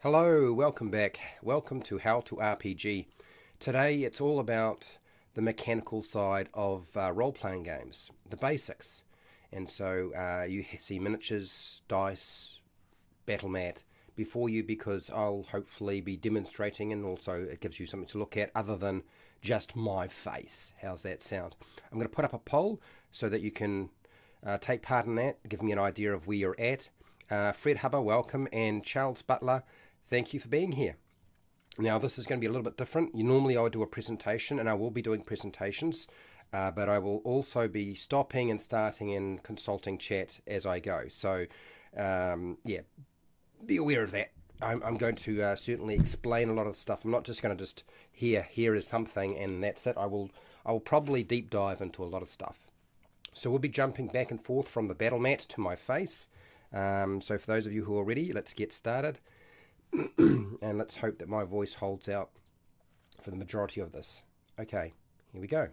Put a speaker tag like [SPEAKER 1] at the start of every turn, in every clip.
[SPEAKER 1] Hello, welcome back. Welcome to How to RPG. Today it's all about the mechanical side of role-playing games, the basics. And so you see miniatures, dice, battle mat before you because I'll hopefully be demonstrating and also it gives you something to look at other than just my face. How's that sound? I'm going to put up a poll so that you can take part in that, give me an idea of where you're at. Fred Hubber, welcome, and Charles Butler, thank you for being here. Now, this is going to be a little bit different. Normally, I would do a presentation, and I will be doing presentations, but I will also be stopping and starting and consulting chat as I go. So, yeah, be aware of that. I'm going to certainly explain a lot of stuff. I'm not just going to just here is something, and that's it. I will probably deep dive into a lot of stuff. So we'll be jumping back and forth from the battle mat to my face. So for those of you who are ready, let's get started. And let's hope that my voice holds out for the majority of this. Okay, here we go.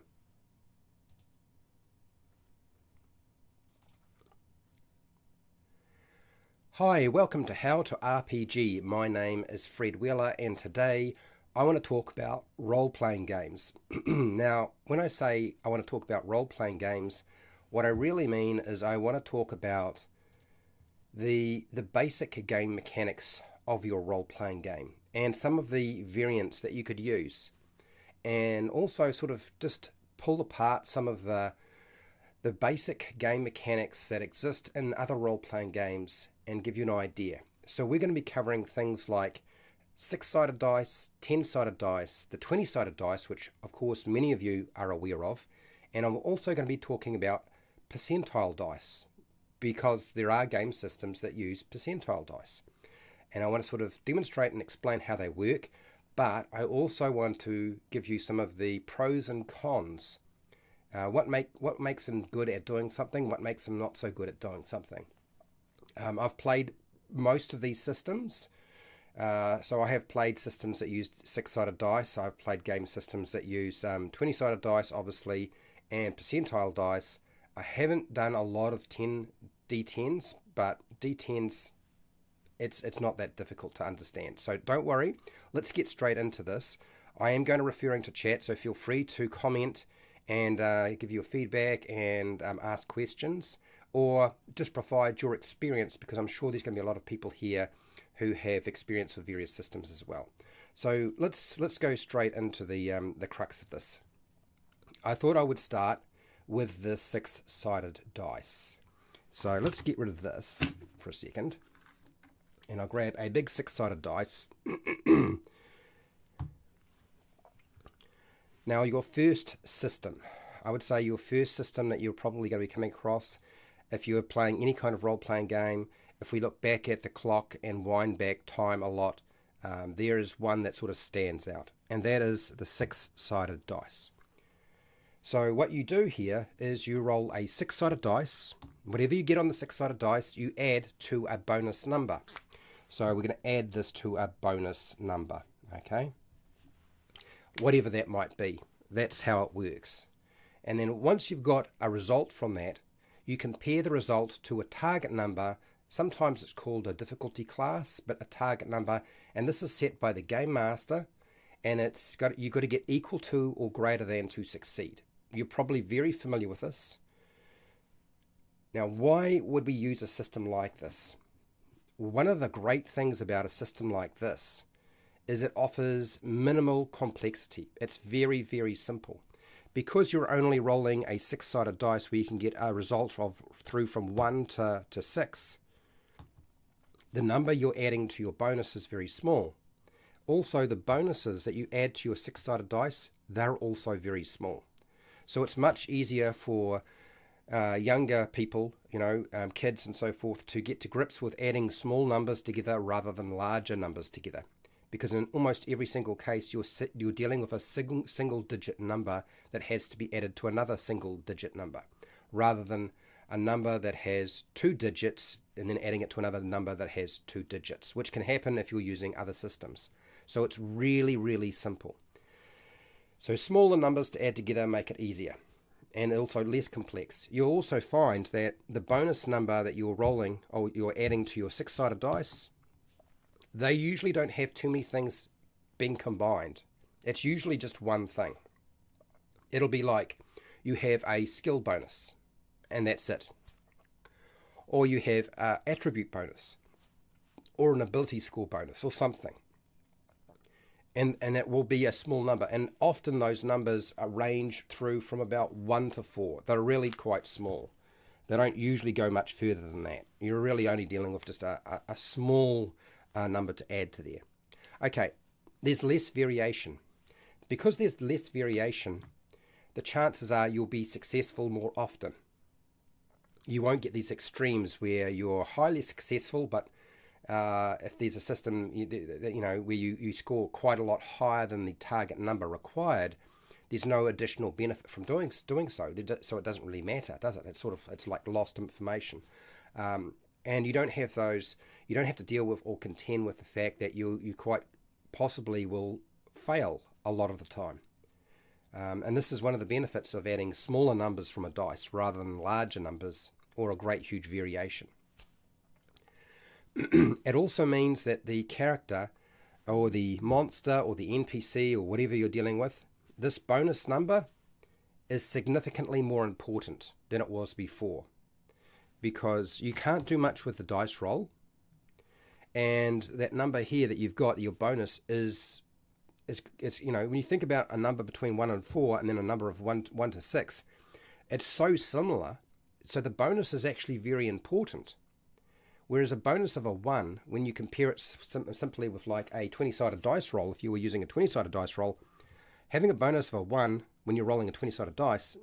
[SPEAKER 1] Hi, welcome to How to RPG. My name is Fred Wheeler, and today I want to talk about role-playing games. Now, when I say I want to talk about role-playing games, what I really mean is I want to talk about the basic game mechanics of your role-playing game and some of the variants that you could use, and also sort of just pull apart some of the basic game mechanics that exist in other role-playing games and give you an idea. So we're going to be covering things like 6-sided dice, 10-sided dice, the 20-sided dice, which of course many of you are aware of, and I'm also going to be talking about percentile dice because there are game systems that use percentile dice. And I want to sort of demonstrate and explain how they work, but I also want to give you some of the pros and cons. What makes them good at doing something, what makes them not so good at doing something. I've played most of these systems. So I have played systems that use 6-sided dice. I've played game systems that use 20-sided dice, obviously, and percentile dice. I haven't done a lot of D10s, but D10s, it's not that difficult to understand. So don't worry, let's get straight into this. I am going to referring to chat, so feel free to comment and give your feedback and ask questions, or just provide your experience, because I'm sure there's going to be a lot of people here who have experience with various systems as well. So let's go straight into the crux of this. I thought I would start with the 6-sided dice. So let's get rid of this for a second. And I'll grab a big 6-sided dice. Now, your first system. I would say your first system that you're probably going to be coming across if you're playing any kind of role-playing game. If we look back at the clock and wind back time a lot, there is one that sort of stands out, and that is the 6-sided dice. So what you do here is you roll a 6-sided dice. Whatever you get on the 6-sided dice, you add to a bonus number. So we're going to add this to a bonus number, okay? Whatever that might be. That's how it works. And then once you've got a result from that, you compare the result to a target number. Sometimes it's called a difficulty class, but a target number. And this is set by the game master, and you've got to get equal to or greater than to succeed. You're probably very familiar with this. Now, why would we use a system like this? One of the great things about a system like this is it offers minimal complexity. It's very, very simple. Because you're only rolling a 6-sided dice where you can get a result through from 1 to 6, the number you're adding to your bonus is very small. Also, the bonuses that you add to your 6-sided dice, they're also very small. So it's much easier for younger people, kids and so forth, to get to grips with adding small numbers together rather than larger numbers together. Because in almost every single case, you're dealing with a single digit number that has to be added to another single digit number, rather than a number that has 2 digits and then adding it to another number that has 2 digits, which can happen if you're using other systems. So it's really, really simple. So smaller numbers to add together make it easier, and also less complex. You'll also find that the bonus number that you're rolling or you're adding to your 6-sided dice they usually don't have too many things being combined. It's usually just one thing. It'll be like you have a skill bonus, and that's it. Or you have an attribute bonus, or an ability score bonus, or something. And it will be a small number. And often those numbers range through from about 1 to 4. They're really quite small. They don't usually go much further than that. You're really only dealing with just a small number to add to there. Okay, there's less variation. Because there's less variation, the chances are you'll be successful more often. You won't get these extremes where you're highly successful, but if there's a system where you score quite a lot higher than the target number required, there's no additional benefit from doing so. So it doesn't really matter, does it? It's like lost information, and you don't have those. You don't have to deal with or contend with the fact that you quite possibly will fail a lot of the time. And this is one of the benefits of adding smaller numbers from a dice rather than larger numbers or a great huge variation. It also means that the character or the monster or the NPC or whatever you're dealing with, this bonus number is significantly more important than it was before, because you can't do much with the dice roll, and that number here that you've got, your bonus, is when you think about a number between 1 and 4 and then a number of 1 to 6, it's so similar, so the bonus is actually very important. Whereas a bonus of a 1, when you compare it simply with like a 20-sided dice roll, if you were using a 20-sided dice roll, having a bonus of a 1 when you're rolling a 20-sided dice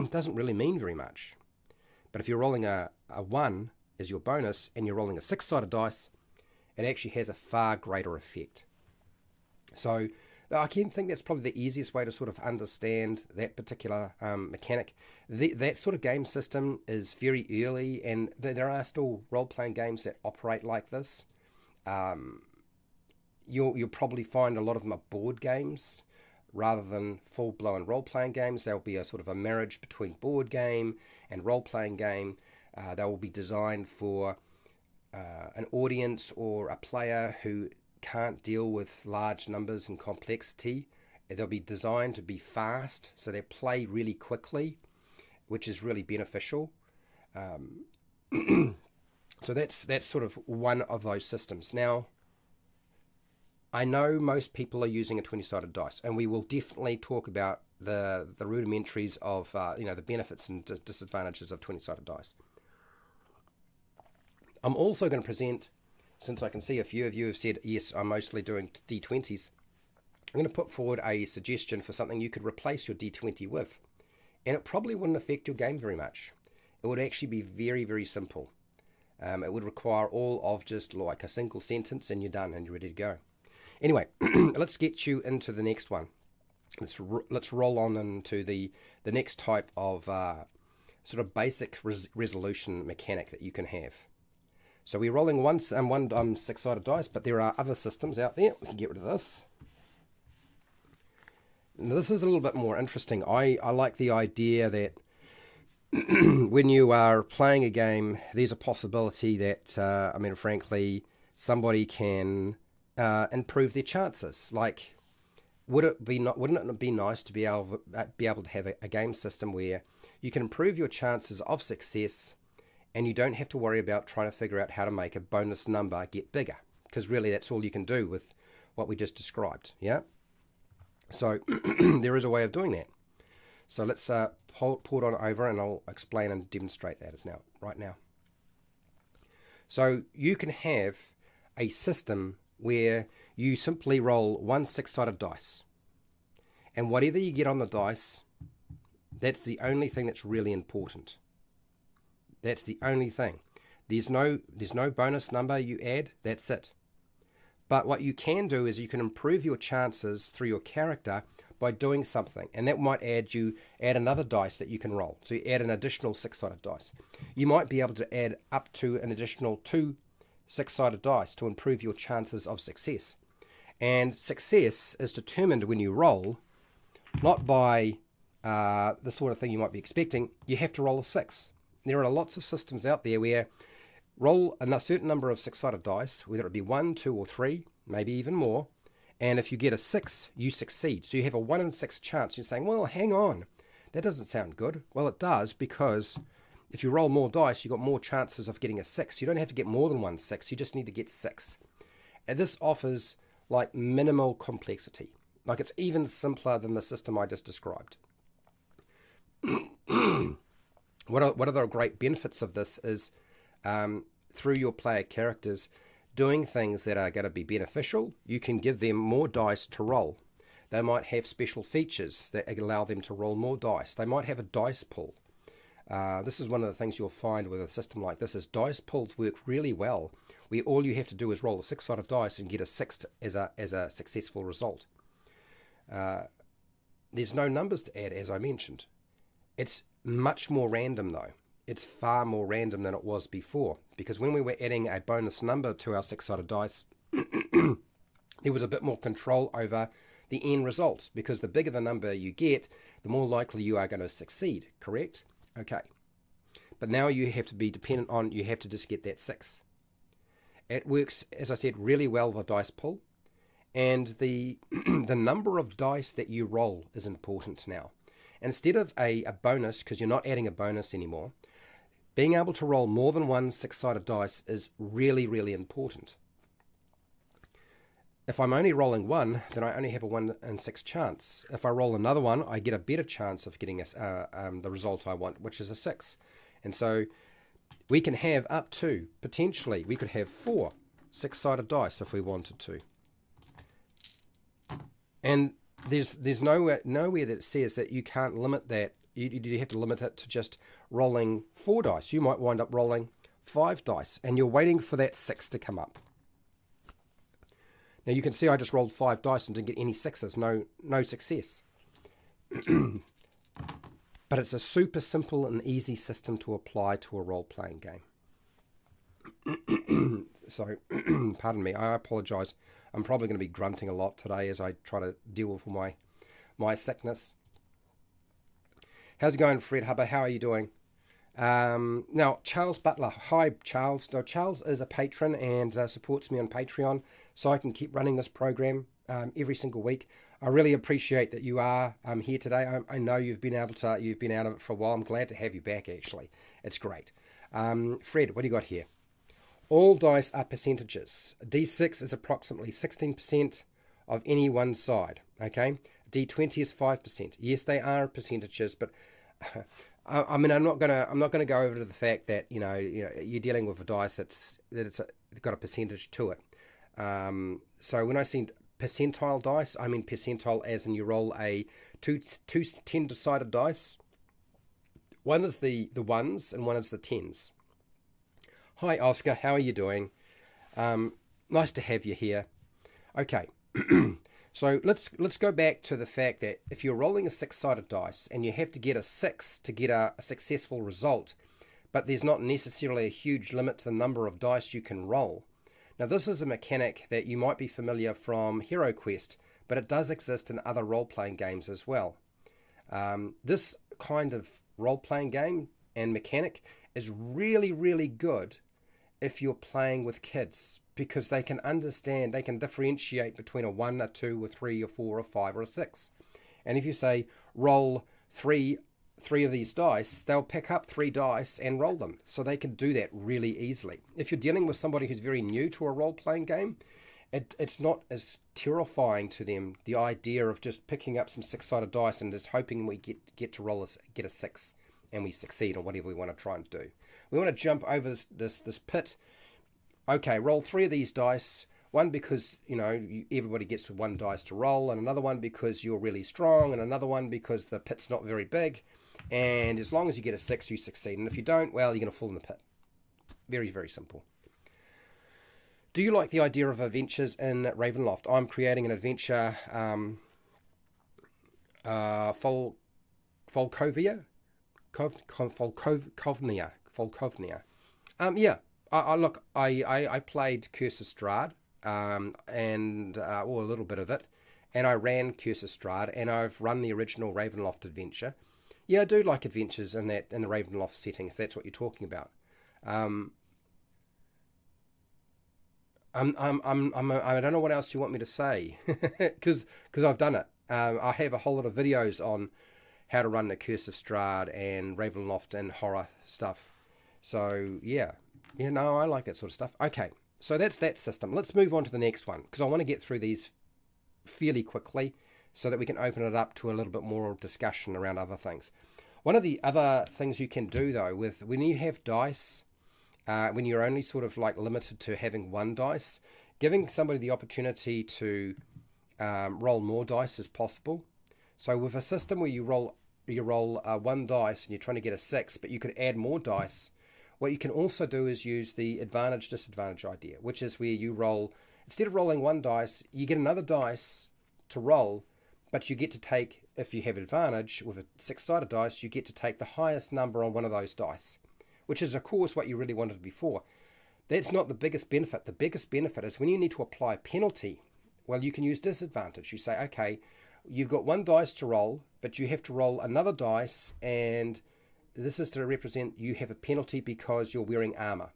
[SPEAKER 1] doesn't really mean very much. But if you're rolling a 1 as your bonus and you're rolling a 6-sided dice, it actually has a far greater effect. So I can think that's probably the easiest way to sort of understand that particular mechanic. That sort of game system is very early, and there are still role-playing games that operate like this. You'll probably find a lot of them are board games rather than full-blown role-playing games. There'll be a sort of a marriage between board game and role-playing game. They will be designed for an audience or a player who can't deal with large numbers and complexity. They'll be designed to be fast, so they play really quickly, which is really beneficial. So that's sort of one of those systems. Now, I know most people are using a 20-sided dice, and we will definitely talk about the rudimentaries of the benefits and disadvantages of 20-sided dice. I'm also going to present, since I can see a few of you have said, yes, I'm mostly doing D20s, I'm going to put forward a suggestion for something you could replace your D20 with. And it probably wouldn't affect your game very much. It would actually be very, very simple. It would require all of just like a single sentence and you're done and you're ready to go. Anyway, let's get you into the next one. Let's roll on into the next type of sort of basic resolution mechanic that you can have. So we're rolling one 6-sided dice, but there are other systems out there. We can get rid of this. Now, this is a little bit more interesting. I like the idea that when you are playing a game, there's a possibility that, frankly, somebody can improve their chances. Like, wouldn't it be nice to be able to have a game system where you can improve your chances of success, and you don't have to worry about trying to figure out how to make a bonus number get bigger, because really that's all you can do with what we just described. Yeah. So there is a way of doing that. So let's pull it on over, and I'll explain and demonstrate that right now. So you can have a system where you simply roll one 6-sided dice, and whatever you get on the dice, that's the only thing that's really important. That's the only thing. There's no bonus number you add. That's it. But what you can do is you can improve your chances through your character by doing something, and that might add another dice that you can roll. So you add an additional 6-sided dice. You might be able to add up to an additional 2 6-sided dice to improve your chances of success. And success is determined when you roll, not by the sort of thing you might be expecting. You have to roll a 6. There are lots of systems out there where roll a certain number of six-sided dice, whether it be 1, 2, or 3, maybe even more, and if you get a 6, you succeed. So you have a 1 in 6 chance. You're saying, well, hang on, that doesn't sound good. Well, it does, because if you roll more dice, you've got more chances of getting a 6. You don't have to get more than 1 6, you just need to get 6. And this offers like minimal complexity. Like, it's even simpler than the system I just described. What are the great benefits of this is through your player characters doing things that are going to be beneficial. You can give them more dice to roll. They might have special features that allow them to roll more dice. They might have a dice pool. This is one of the things you'll find with a system like this, is dice pools work really well, where all you have to do is roll a six-sided dice and get a 6 as a successful result. There's no numbers to add, as I mentioned. It's much more random, though. It's far more random than it was before, because when we were adding a bonus number to our six-sided dice, there was a bit more control over the end result, because the bigger the number you get, the more likely you are going to succeed, correct? Okay. But now you have to be dependent on, you have to just get that 6. It works, as I said, really well with a dice pool, and the number of dice that you roll is important now. Instead of a bonus, because you're not adding a bonus anymore, being able to roll more than one six-sided dice is really, really important. If I'm only rolling 1, then I only have a 1 in 6 chance. If I roll another one, I get a better chance of getting the result I want, which is a 6. And so we can have up to, potentially, we could have 4 six-sided dice if we wanted to. And there's nowhere that says that you can't limit that. You have to limit it to just rolling 4 dice. You might wind up rolling 5 dice, and you're waiting for that 6 to come up. Now you can see I just rolled 5 dice and didn't get any 6s, no success. But it's a super simple and easy system to apply to a role-playing game. So, pardon me, I apologise. I'm probably going to be grunting a lot today as I try to deal with my sickness. How's it going, Fred Hubber? How are you doing? Now, Charles Butler. Hi, Charles. No, Charles is a patron and supports me on Patreon, so I can keep running this program every single week. I really appreciate that you are here today. I know you've been out of it for a while. I'm glad to have you back, actually. It's great. Fred, what do you got here? All dice are percentages. D6 is approximately 16% of any one side. Okay, D20 is 5%. Yes, they are percentages, but I mean, I'm not gonna go over to the fact that you're dealing with a dice it's got a percentage to it. So when I say percentile dice, I mean percentile as in you roll a two 10-sided dice. One is the ones and one is the tens. Hi, Oscar. How are you doing? Nice to have you here. Okay, so let's go back to the fact that if you're rolling a 6-sided dice and you have to get a 6 to get a successful result, but there's not necessarily a huge limit to the number of dice you can roll. Now, this is a mechanic that you might be familiar from Hero Quest, but it does exist in other role-playing games as well. This kind of role-playing game and mechanic is really, really good if you're playing with kids, because they can understand, they can differentiate between a 1, a 2, a 3, a 4, a 5, or a 6. And if you say, roll three of these dice, they'll pick up 3 dice and roll them. So they can do that really easily. If you're dealing with somebody who's very new to a role-playing game, it's not as terrifying to them, the idea of just picking up some 6-sided dice and just hoping we get a 6 and we succeed, or whatever we want to try and do. We want to jump over this pit. Okay, roll 3 of these dice. One because, everybody gets 1 dice to roll, and another one because you're really strong, and another one because the pit's not very big. And as long as you get a 6, you succeed. And if you don't, well, you're going to fall in the pit. Very, very simple. Do you like the idea of adventures in Ravenloft? I'm creating an adventure, Folkovnia. Yeah. I played Curse of Strahd, and a little bit of it, and I ran Curse of Strahd, and I've run the original Ravenloft adventure. Yeah, I do like adventures in the Ravenloft setting, if that's what you're talking about. I don't know what else you want me to say, because I've done it. I have a whole lot of videos on how to run the Curse of Strahd and Ravenloft and horror stuff. So yeah, no, I like that sort of stuff. Okay, so that's that system. Let's move on to the next one, because I want to get through these fairly quickly so that we can open it up to a little bit more discussion around other things. One of the other things you can do though, with when you have dice, when you're only sort of like limited to having one dice, giving somebody the opportunity to roll more dice is possible. So with a system where you roll one dice and you're trying to get a 6, but you could add more dice, what you can also do is use the advantage disadvantage idea, which is where you roll, instead of rolling one dice, you get another dice to roll, but you get to take, if you have advantage with a 6-sided dice, you get to take the highest number on one of those dice, which is of course what you really wanted before. That's not the biggest benefit. The biggest benefit is when you need to apply a penalty. Well, you can use disadvantage. You say, okay, you've got one dice to roll, but you have to roll another dice, and this is to represent you have a penalty because you're wearing armor.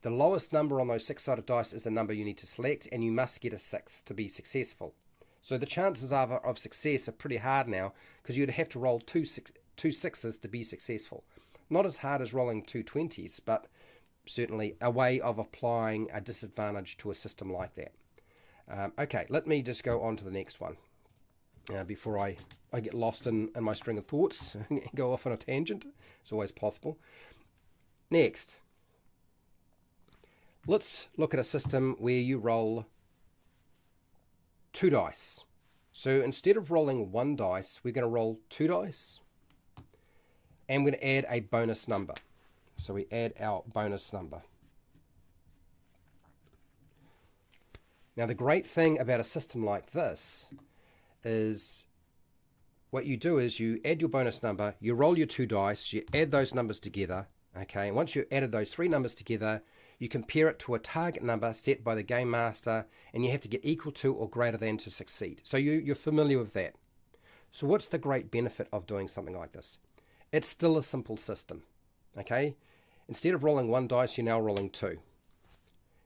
[SPEAKER 1] The lowest number on those 6-sided dice is the number you need to select, and you must get a 6 to be successful. So the chances of success are pretty hard now, because you'd have to roll two sixes to be successful. Not as hard as rolling 2 20s, but certainly a way of applying a disadvantage to a system like that. Okay, let me just go on to the next one before I get lost in my string of thoughts and go off on a tangent. It's always possible. Next, let's look at a system where you roll 2 dice. So instead of rolling 1 dice, we're going to roll 2 dice, and we're going to add a bonus number. So we add our bonus number. Now the great thing about a system like this is what you do is you add your bonus number, you roll your 2 dice, you add those numbers together, okay, and once you've added those 3 numbers together, you compare it to a target number set by the game master, and you have to get equal to or greater than to succeed. So you're familiar with that. So what's the great benefit of doing something like this? It's still a simple system, okay? Instead of rolling 1 dice, you're now rolling 2.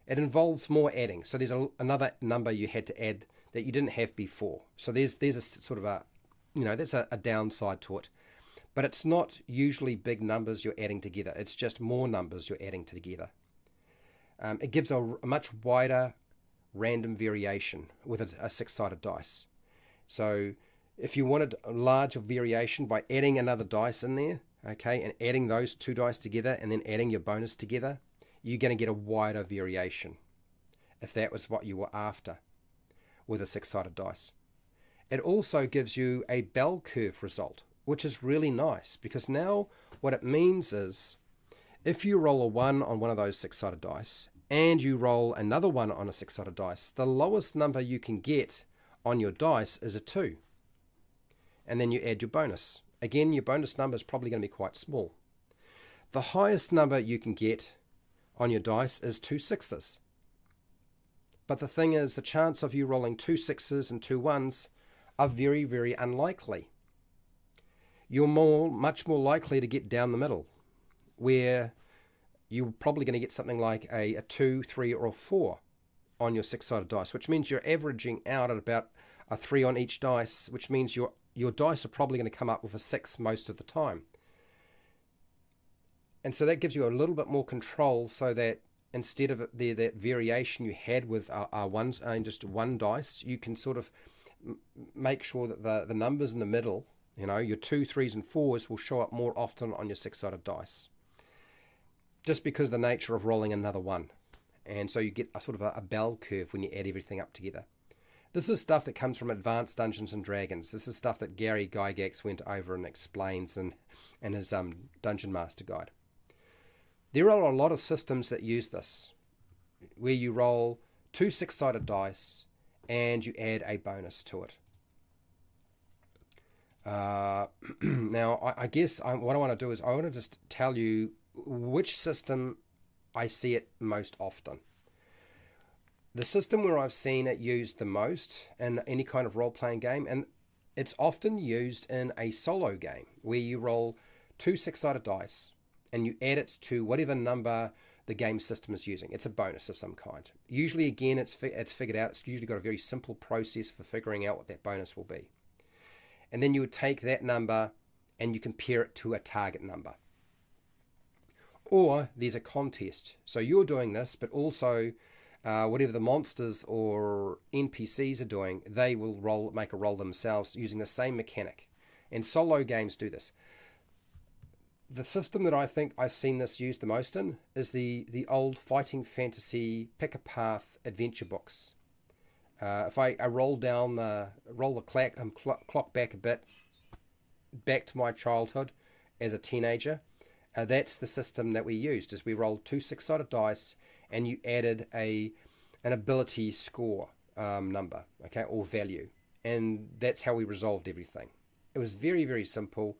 [SPEAKER 1] It involves more adding. So there's another number you had to add that you didn't have before. So there's a sort of a, that's a downside to it. But it's not usually big numbers you're adding together. It's just more numbers you're adding together. It gives a much wider random variation with a 6-sided dice. So if you wanted a larger variation by adding another dice in there, okay, and adding those 2 dice together and then adding your bonus together, you're going to get a wider variation if that was what you were after with a 6-sided dice. It also gives you a bell curve result, which is really nice, because now what it means is if you roll a 1 on one of those 6-sided dice and you roll another 1 on a 6-sided dice, the lowest number you can get on your dice is a 2. And then you add your bonus. Again, your bonus number is probably going to be quite small. The highest number you can get on your dice is 2 6s. But the thing is, the chance of you rolling 2 6s and 2 1s are very, very unlikely. You're much more likely to get down the middle, where you're probably going to get something like a 2, 3, or a 4 on your 6-sided dice, which means you're averaging out at about a 3 on each dice, which means your dice are probably going to come up with a 6 most of the time. And so that gives you a little bit more control, so that instead of that variation you had with ones and just 1 dice, you can sort of make sure that the numbers in the middle, your 2, 3s, and 4s will show up more often on your 6-sided dice, just because of the nature of rolling another 1. And so you get a sort of a bell curve when you add everything up together. This is stuff that comes from Advanced Dungeons and Dragons. This is stuff that Gary Gygax went over and explains in his Dungeon Master Guide. There are a lot of systems that use this, where you roll 2 6-sided dice and you add a bonus to it. Now, I guess what I want to do is I want to just tell you which system I see it most often. The system where I've seen it used the most in any kind of role-playing game, and it's often used in a solo game, where you roll 2 6-sided dice and you add it to whatever number the game system is using. It's a bonus of some kind. Usually, again, it's figured out. It's usually got a very simple process for figuring out what that bonus will be. And then you would take that number and you compare it to a target number. Or there's a contest. So you're doing this, but also whatever the monsters or NPCs are doing, they will make a roll themselves using the same mechanic. And solo games do this. The system that I think I've seen this used the most in is the old fighting fantasy pick a path adventure books. If I roll the clock back a bit, back to my childhood as a teenager, that's the system that we used. Is we rolled 2 6-sided dice and you added an ability score number, okay, or value, and that's how we resolved everything. It was very, very simple.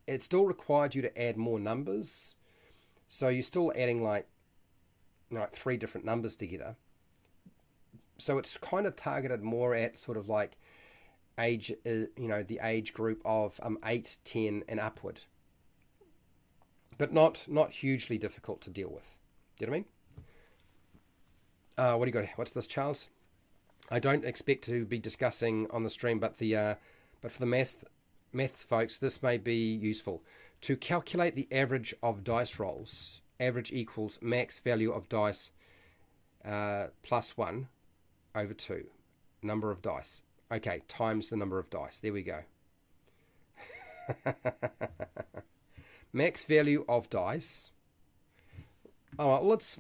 [SPEAKER 1] It still required you to add more numbers, so you're still adding like 3 different numbers together. So it's kind of targeted more at sort of like age, the age group of 8, 10, and upward, but not hugely difficult to deal with. Do you know what I mean? What do you got? What's this, Charles? I don't expect to be discussing on the stream, but for the maths folks, this may be useful. To calculate the average of dice rolls, average equals max value of dice plus 1 over 2, number of dice. Okay, times the number of dice. There we go. Max value of dice. All right, let's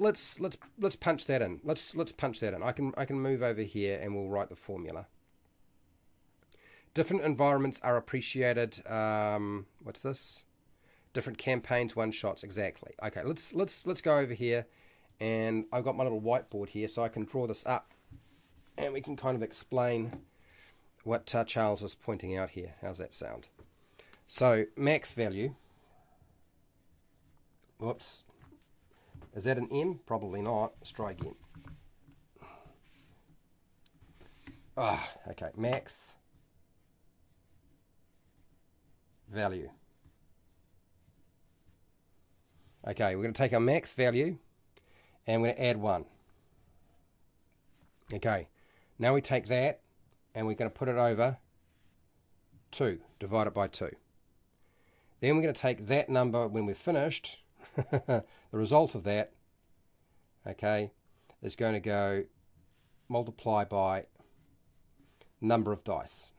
[SPEAKER 1] punch that in. Let's punch that in. I can move over here and we'll write the formula. Different environments are appreciated. What's this? Different campaigns, one shots. Exactly. Okay, let's go over here, and I've got my little whiteboard here, so I can draw this up, and we can kind of explain what Charles was pointing out here. How's that sound? So max value. Whoops. Is that an M? Probably not. Let's try again. Okay. Max value. Okay, we're going to take our max value and we're going to add 1. Okay, now we take that and we're going to put it over 2, divide it by 2. Then we're going to take that number when we're finished, the result of that, okay, is going to go multiply by number of dice.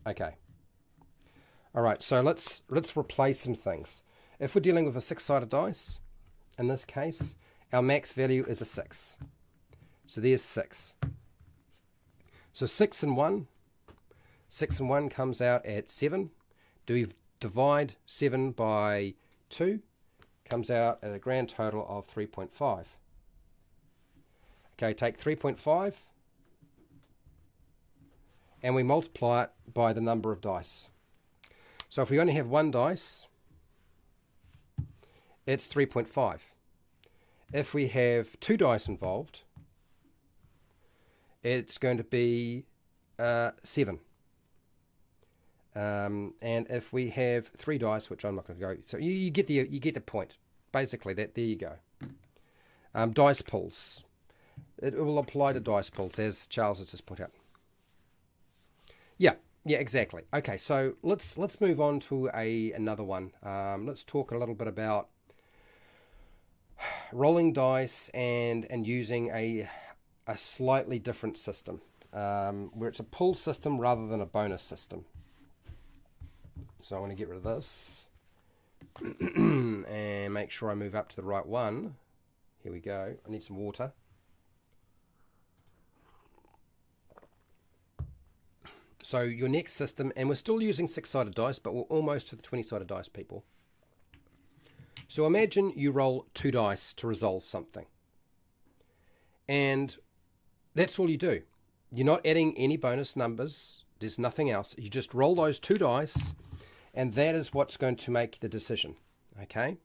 [SPEAKER 1] Okay. All right, so let's replace some things. If we're dealing with a 6-sided dice, in this case, our max value is a 6. So there's 6. So 6 and 1. 6 and 1 comes out at 7. Do we divide 7 by 2? Comes out at a grand total of 3.5. Okay, take 3.5. And we multiply it by the number of dice. So if we only have 1 dice, it's 3.5. If we have 2 dice involved, it's going to be 7. And if we have 3 dice, which I'm not going to go, so you get the point. Basically, there you go. Dice pools. It will apply to dice pools, as Charles has just put out. Yeah, exactly. Okay, so let's move on to another one. Let's talk a little bit about rolling dice and using a slightly different system, where it's a pull system rather than a bonus system. So I want to get rid of this and make sure I move up to the right one. Here we go. I need some water. So your next system, and we're still using 6-sided dice, but we're almost to the 20-sided dice, people. So imagine you roll 2 dice to resolve something. And that's all you do. You're not adding any bonus numbers. There's nothing else. You just roll those 2 dice, and that is what's going to make the decision. Okay?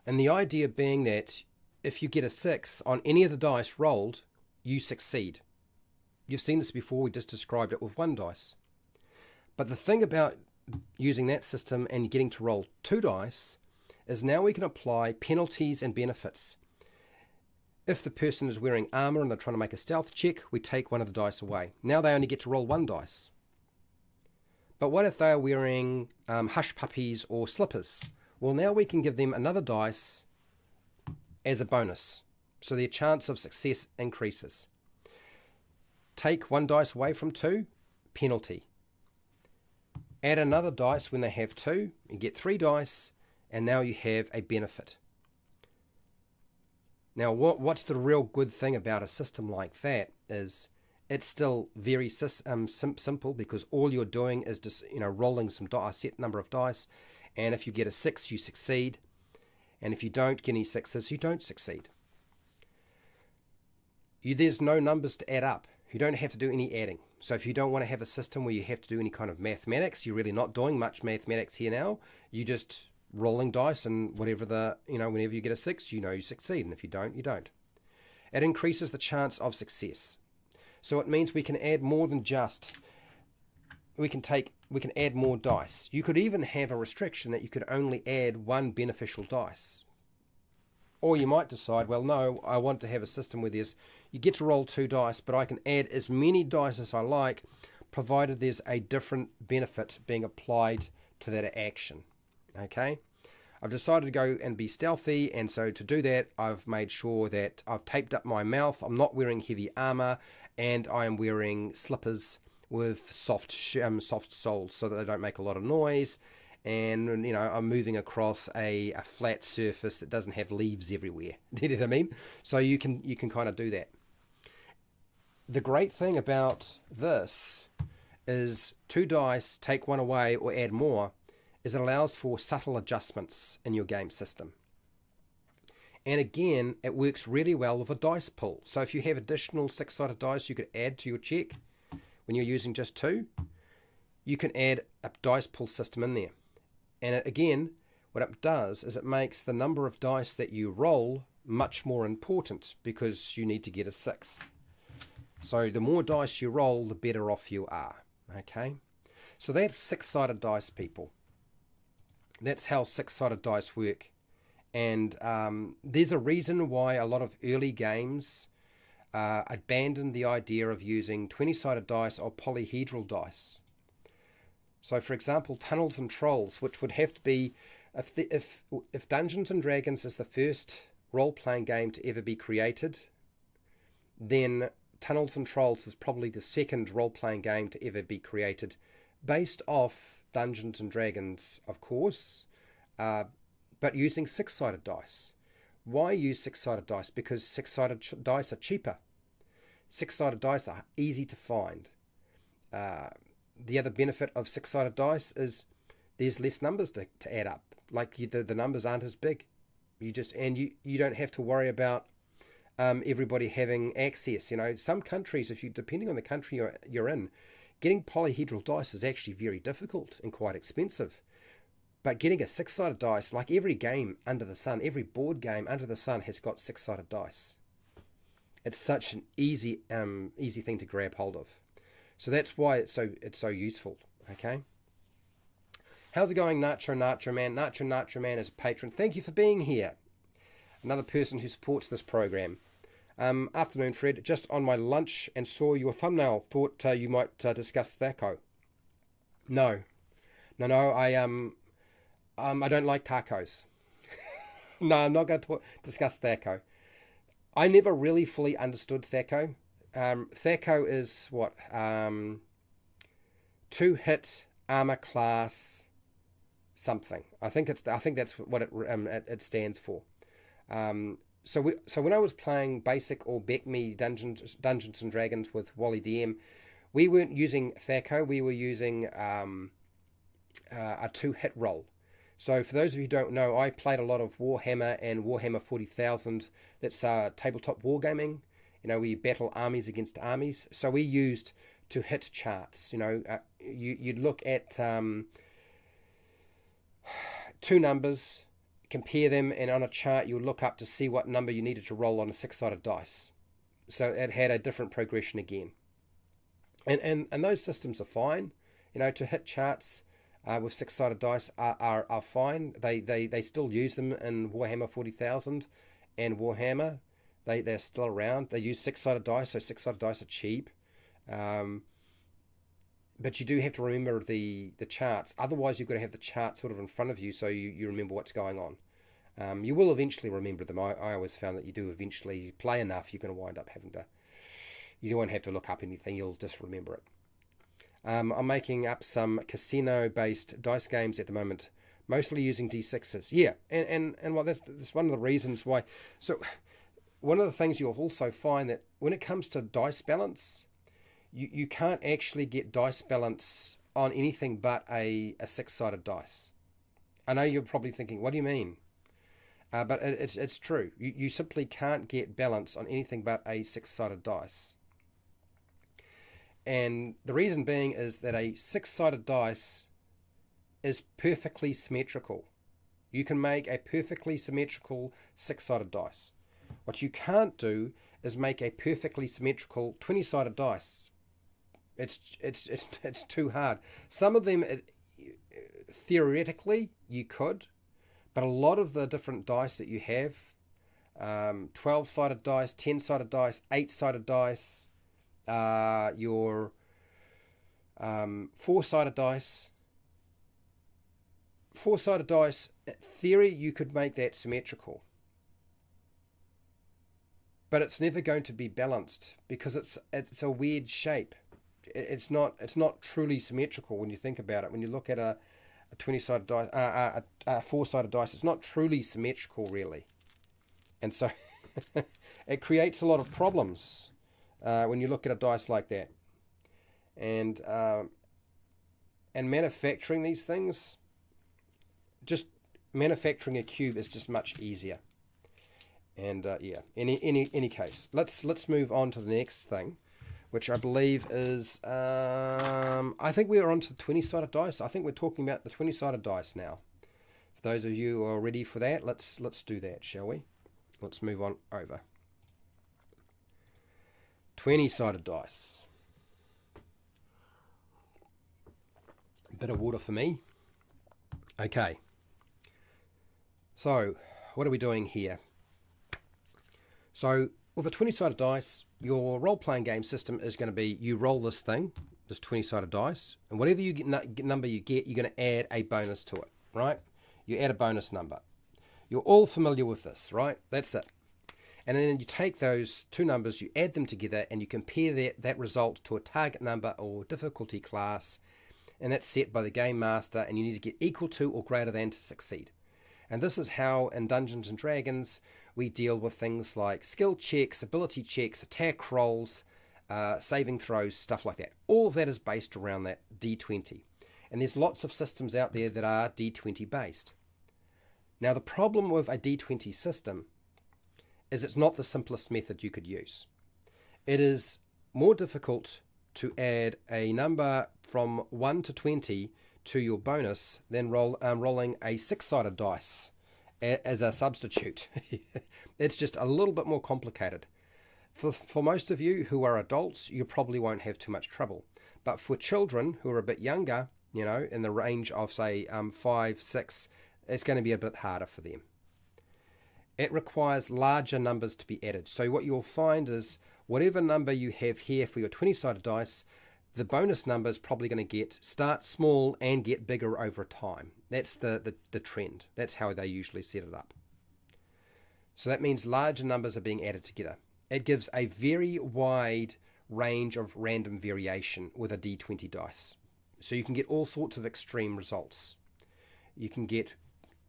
[SPEAKER 1] And the idea being that if you get a 6 on any of the dice rolled, you succeed. You've seen this before, we just described it with 1 dice. But the thing about using that system and getting to roll 2 dice is now we can apply penalties and benefits. If the person is wearing armor and they're trying to make a stealth check, we take one of the dice away. Now they only get to roll 1 dice. But what if they are wearing hush puppies or slippers? Well, now we can give them another dice as a bonus, so their chance of success increases. Take 1 dice away from 2, penalty. Add another dice when they have 2, you get 3 dice, and now you have a benefit. Now, what's the real good thing about a system like that is it's still very simple, because all you're doing is just rolling a set number of dice, and if you get a 6, you succeed, and if you don't get any 6s, you don't succeed. There's no numbers to add up. You don't have to do any adding. So if you don't want to have a system where you have to do any kind of mathematics, you're really not doing much mathematics here now. You just rolling dice, and whenever you get a 6, you succeed, and if you don't, you don't. It increases the chance of success. So it means we can add more than just, we can add more dice. You could even have a restriction that you could only add 1 beneficial dice. Or you might decide, well, no, I want to have a system where you get to roll 2 dice, but I can add as many dice as I like, provided there's a different benefit being applied to that action. Okay? I've decided to go and be stealthy, and so to do that, I've made sure that I've taped up my mouth. I'm not wearing heavy armor, and I am wearing slippers with soft soles so that they don't make a lot of noise. And I'm moving across a flat surface that doesn't have leaves everywhere. You know what I mean? So you can kind of do that. The great thing about this is 2 dice, take 1 away or add more, is it allows for subtle adjustments in your game system. And again, it works really well with a dice pool. So if you have additional 6-sided dice you could add to your check when you're using just 2, you can add a dice pool system in there. And again, what it does is it makes the number of dice that you roll much more important, because you need to get a 6. So the more dice you roll, the better off you are. Okay? So that's 6-sided dice, people. That's how 6-sided dice work. And there's a reason why a lot of early games abandoned the idea of using 20-sided dice or polyhedral dice. So, for example, Tunnels and Trolls, which would have to be, if Dungeons and Dragons is the first role-playing game to ever be created, then Tunnels and Trolls is probably the second role-playing game to ever be created, based off Dungeons and Dragons, of course, but using 6-sided dice. Why use 6-sided dice? Because 6-sided dice are cheaper. 6-sided dice are easy to find. The other benefit of 6-sided dice is there's less numbers to add up. Like the numbers aren't as big. You don't have to worry about everybody having access. Some countries, depending on the country you're in, getting polyhedral dice is actually very difficult and quite expensive. But getting a 6-sided dice, like every game under the sun, every board game under the sun has got 6-sided dice. It's such an easy thing to grab hold of. So that's why it's so useful. Okay. How's it going, Nacho Man? Nacho Man is a patron. Thank you for being here. Another person who supports this program. Afternoon, Fred. Just on my lunch and saw your thumbnail. Thought you might discuss Thaco. No. I don't like tacos. No, I'm not going to discuss Thaco. I never really fully understood Thaco. Thaco is what? 2-hit armor class something. I think that's what it stands for. So when I was playing basic or BECME Dungeons and Dragons with Wally DM, we weren't using Thaco. We were using a 2-hit roll. So for those of you who don't know, I played a lot of Warhammer and Warhammer 40,000. That's tabletop wargaming. We battle armies against armies. So we used 2-hit charts. You'd look at 2 numbers, compare them, and on a chart you'll look up to see what number you needed to roll on a 6-sided dice. So it had a different progression again. And those systems are fine to hit charts with six-sided dice are fine. They still use them in Warhammer 40,000 and Warhammer. They're still around. They use six-sided dice, so six-sided dice are cheap. But you do have to remember the charts. Otherwise, you've got to have the chart sort of in front of you so you remember what's going on. You will eventually remember them. I always found that you do eventually play enough, you're going to wind up having to... You won't have to look up anything, you'll just remember it. I'm making up some casino-based dice games at the moment, mostly using D6s. Yeah, and well, that's one of the reasons why. So, one of the things you'll also find that when it comes to dice balance, you can't actually get dice balance on anything but a six-sided dice. I know you're probably thinking, what do you mean? But it's true. You simply can't get balance on anything but a six-sided dice. And the reason being is that a six-sided dice is perfectly symmetrical. You can make a perfectly symmetrical six-sided dice. What you can't do is make a perfectly symmetrical 20-sided dice. It's too hard. Some of them, theoretically, you could, but a lot of the different dice that you have, 12-sided dice, 10-sided dice, 8-sided dice, your 4-sided dice. 4-sided dice, in theory, you could make that symmetrical. But it's never going to be balanced because it's a weird shape. It's not truly symmetrical when you think about it. When you look at a 20-sided dice, a 4-sided dice, it's not truly symmetrical, really. And so it creates a lot of problems when you look at a dice like that. And manufacturing these things, just manufacturing a cube is just much easier. And yeah, any case, let's move on to the next thing, which I believe is I think we are on to the 20-sided dice. I think we're talking about the 20-sided dice now. For those of you who are ready for that, let's do that, shall we? Let's move on over. 20-sided dice. A bit of water for me. Okay. So, what are we doing here? So, with a 20-sided dice, your role-playing game system is going to be, you roll this thing, this 20-sided dice, and whatever number you get, you're going to add a bonus to it, right? You add a bonus number. You're all familiar with this, right? That's it. And then you take those two numbers, you add them together, and you compare that result to a target number or difficulty class, and that's set by the game master, and you need to get equal to or greater than to succeed. And this is how in Dungeons and Dragons we deal with things like skill checks, ability checks, attack rolls, saving throws, stuff like that. All of that is based around that D20. And there's lots of systems out there that are D20 based. Now the problem with a D20 system is it's not the simplest method you could use. It is more difficult to add a number from 1 to 20 to your bonus than rolling a six-sided dice as a substitute. It's just a little bit more complicated. For most of you who are adults, you probably won't have too much trouble. But for children who are a bit younger, in the range of, say, 5, 6, it's going to be a bit harder for them. It requires larger numbers to be added. So what you'll find is whatever number you have here for your 20-sided dice, the bonus number is probably going to start small and get bigger over time. That's the trend. That's how they usually set it up. So that means larger numbers are being added together. It gives a very wide range of random variation with a D20 dice. So you can get all sorts of extreme results. You can get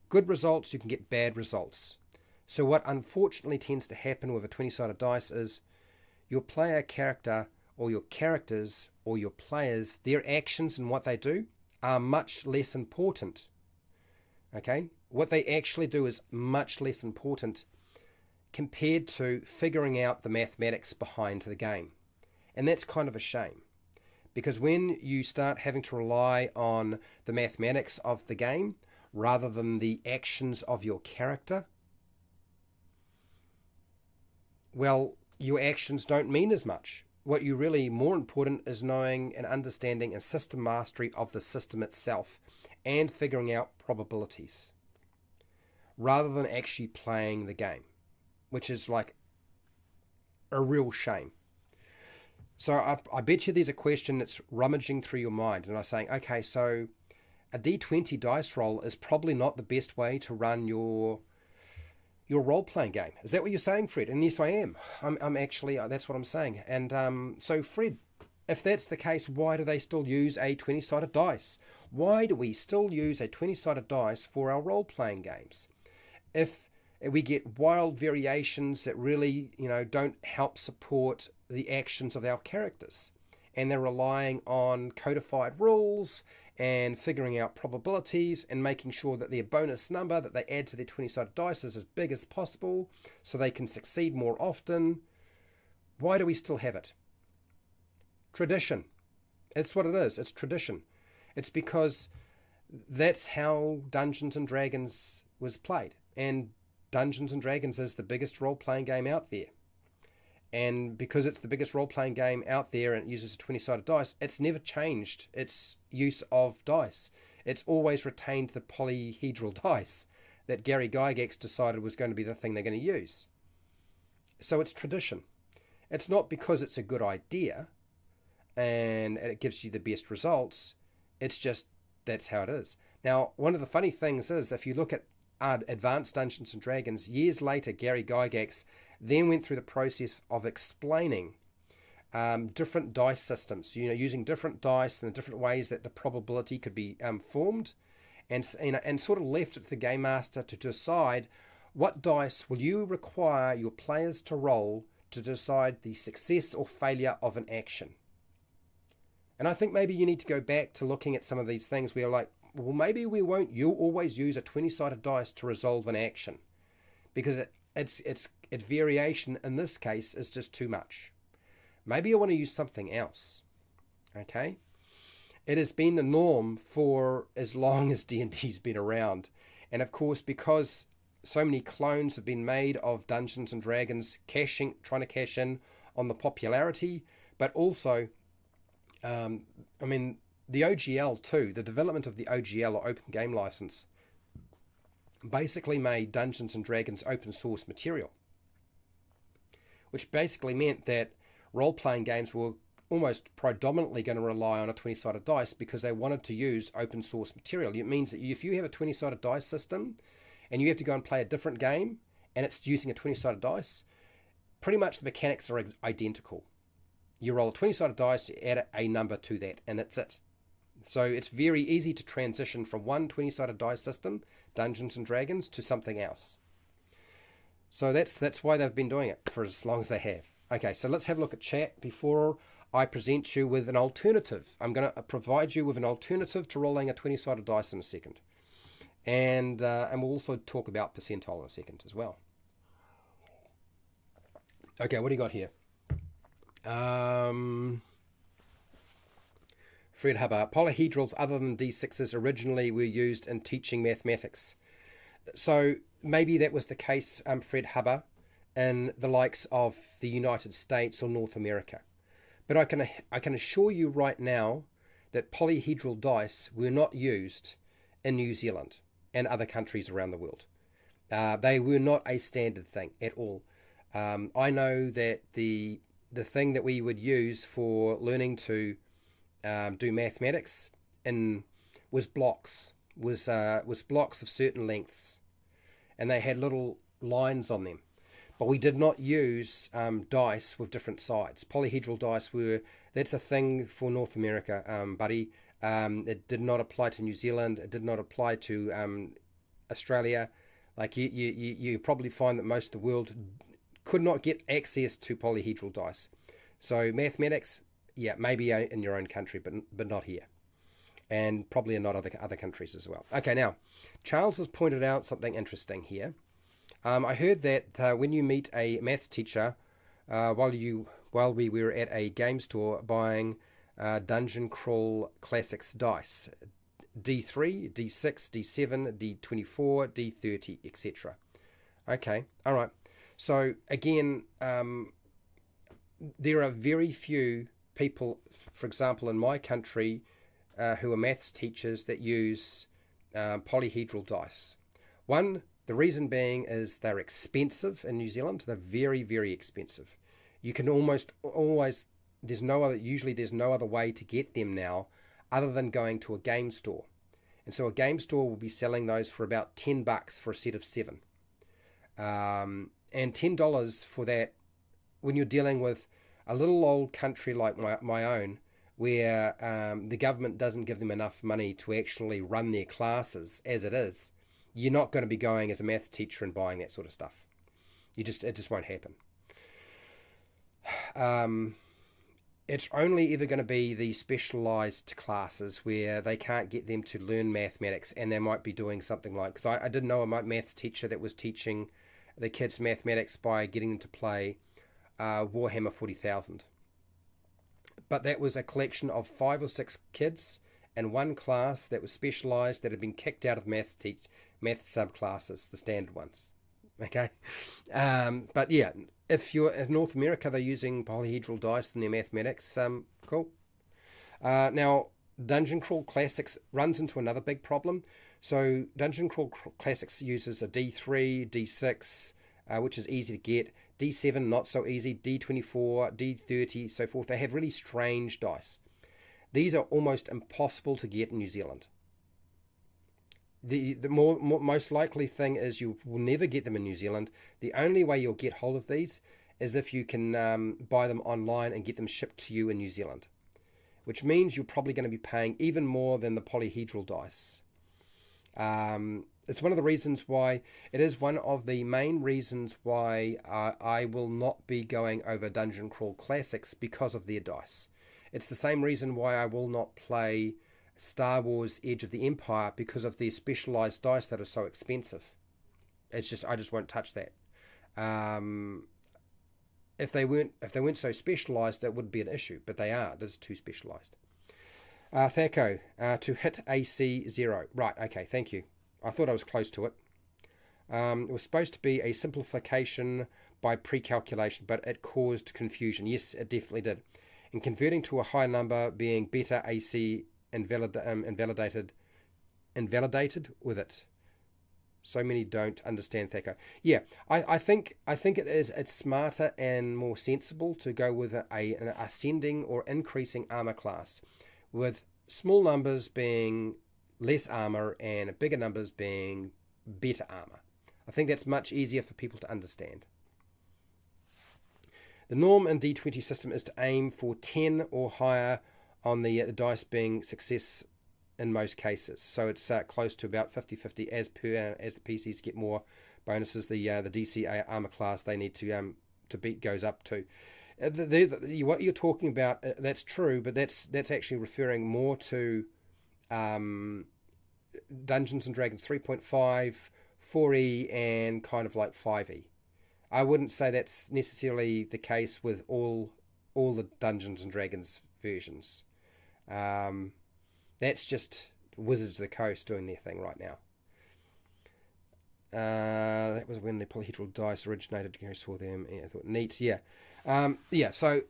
[SPEAKER 1] good results, you can get bad results. So what unfortunately tends to happen with a 20-sided dice is your player character or your characters or your players, their actions and what they do are much less important. Okay? What they actually do is much less important compared to figuring out the mathematics behind the game. And that's kind of a shame. Because when you start having to rely on the mathematics of the game rather than the actions of your character, well, your actions don't mean as much. what you really more important is knowing and understanding and system mastery of the system itself and figuring out probabilities rather than actually playing the game, which is like a real shame. So I bet you there's a question that's rummaging through your mind, and I'm saying, okay, so a D20 dice roll is probably not the best way to run your role-playing game. Is that what you're saying, Fred? And yes, I am. I'm actually, that's what I'm saying. And so, Fred, if that's the case, why do they still use a 20-sided dice? Why do we still use a 20-sided dice for our role-playing games? If we get wild variations that really, don't help support the actions of our characters, and they're relying on codified rules and figuring out probabilities and making sure that their bonus number that they add to their 20-sided dice is as big as possible so they can succeed more often. Why do we still have it? Tradition. It's what it is. It's tradition. It's because that's how Dungeons and Dragons was played. And Dungeons and Dragons is the biggest role-playing game out there. And because it's the biggest role-playing game out there and it uses a 20-sided dice, it's never changed its use of dice. It's always retained the polyhedral dice that Gary Gygax decided was going to be the thing they're going to use. So it's tradition. It's not because it's a good idea and it gives you the best results. It's just that's how it is. Now, one of the funny things is if you look at Advanced Dungeons and Dragons, years later, Gary Gygax then went through the process of explaining different dice systems, using different dice and the different ways that the probability could be formed, and sort of left it to the game master to decide what dice will you require your players to roll to decide the success or failure of an action. And I think maybe you need to go back to looking at some of these things where you're like, well, maybe you'll always use a 20-sided dice to resolve an action because its variation in this case is just too much. Maybe I want to use something else. Okay? It has been the norm for as long as D&D's been around. And of course, because so many clones have been made of Dungeons and Dragons trying to cash in on the popularity, but also, the OGL too, the development of the OGL or Open Game License basically made Dungeons and Dragons open source material, which basically meant that role-playing games were almost predominantly going to rely on a 20-sided dice because they wanted to use open source material. It means that if you have a 20-sided dice system and you have to go and play a different game and it's using a 20-sided dice, pretty much the mechanics are identical. You roll a 20-sided dice, you add a number to that, and that's it. So it's very easy to transition from one 20-sided dice system, Dungeons and Dragons, to something else. So that's why they've been doing it for as long as they have. Okay, so let's have a look at chat before I present you with an alternative. I'm going to provide you with an alternative to rolling a 20-sided dice in a second. And we'll also talk about percentile in a second as well. Okay, what do you got here? Fred Hubbard, polyhedrals other than D6s originally were used in teaching mathematics. So maybe that was the case, Fred Hubbard, in the likes of the United States or North America. But I can assure you right now that polyhedral dice were not used in New Zealand and other countries around the world. They were not a standard thing at all. I know that the thing that we would use for learning to do mathematics was blocks of certain lengths, and they had little lines on them. But we did not use dice with different sides. Polyhedral dice that's a thing for North America, buddy. It did not apply to New Zealand. It did not apply to Australia. Like you probably find that most of the world could not get access to polyhedral dice. So mathematics, yeah, maybe in your own country, but not here. And probably in not other countries as well. Okay, now, Charles has pointed out something interesting here. I heard that when you meet a math teacher, while we were at a game store buying Dungeon Crawl Classics dice, D3, D6, D7, D24, D30, etc. Okay, all right. So again, there are very few people, for example, in my country, who are maths teachers that use polyhedral dice. The reason being is they're expensive in New Zealand. They're very, very expensive. You can almost always, there's no other way to get them now other than going to a game store. And so a game store will be selling those for about $10 for a set of 7. And $10 for that, when you're dealing with a little old country like my own, where the government doesn't give them enough money to actually run their classes as it is, you're not going to be going as a math teacher and buying that sort of stuff. It just won't happen. It's only ever going to be the specialised classes where they can't get them to learn mathematics, and they might be doing something like, because I did know a maths teacher that was teaching the kids mathematics by getting them to play Warhammer 40,000. But that was a collection of 5 or 6 kids in one class that was specialised, that had been kicked out of math subclasses, the standard ones. Okay, but yeah, if you're in North America, they're using polyhedral dice in their mathematics. Cool. Now, Dungeon Crawl Classics runs into another big problem. So Dungeon Crawl Classics uses a D3, D6, which is easy to get. D7, not so easy. D24, D30, so forth. They have really strange dice. These are almost impossible to get in New Zealand. The most likely thing is you will never get them in New Zealand. The only way you'll get hold of these is if you can buy them online and get them shipped to you in New Zealand, which means you're probably going to be paying even more than the polyhedral dice. It's one of the reasons why, it is one of the main reasons why I will not be going over Dungeon Crawl Classics, because of their dice. It's the same reason why I will not play Star Wars Edge of the Empire, because of their specialized dice that are so expensive. It's just, I just won't touch that. If they weren't so specialized, that would be an issue, but they are. This is too specialized. Thaco, to hit AC 0. Right, okay, thank you. I thought I was close to it. It was supposed to be a simplification by pre-calculation, but it caused confusion. Yes, it definitely did. And converting to a high number being better AC invalidated with it. So many don't understand Thaco. Yeah, I think it's smarter and more sensible to go with an ascending or increasing armor class, with small numbers being less armor and bigger numbers being better armor. I think that's much easier for people to understand. The norm in D20 system is to aim for 10 or higher on the dice being success in most cases. So it's close to about 50-50 as the PCs get more bonuses. The DC armor class they need to beat goes up to. What you're talking about, that's true, but that's actually referring more to Dungeons and Dragons 3.5, 4E, and kind of like 5E. I wouldn't say that's necessarily the case with all the Dungeons and Dragons versions. That's just Wizards of the Coast doing their thing right now. That was when the polyhedral dice originated. I saw them. Yeah, I thought neat. Yeah, yeah. So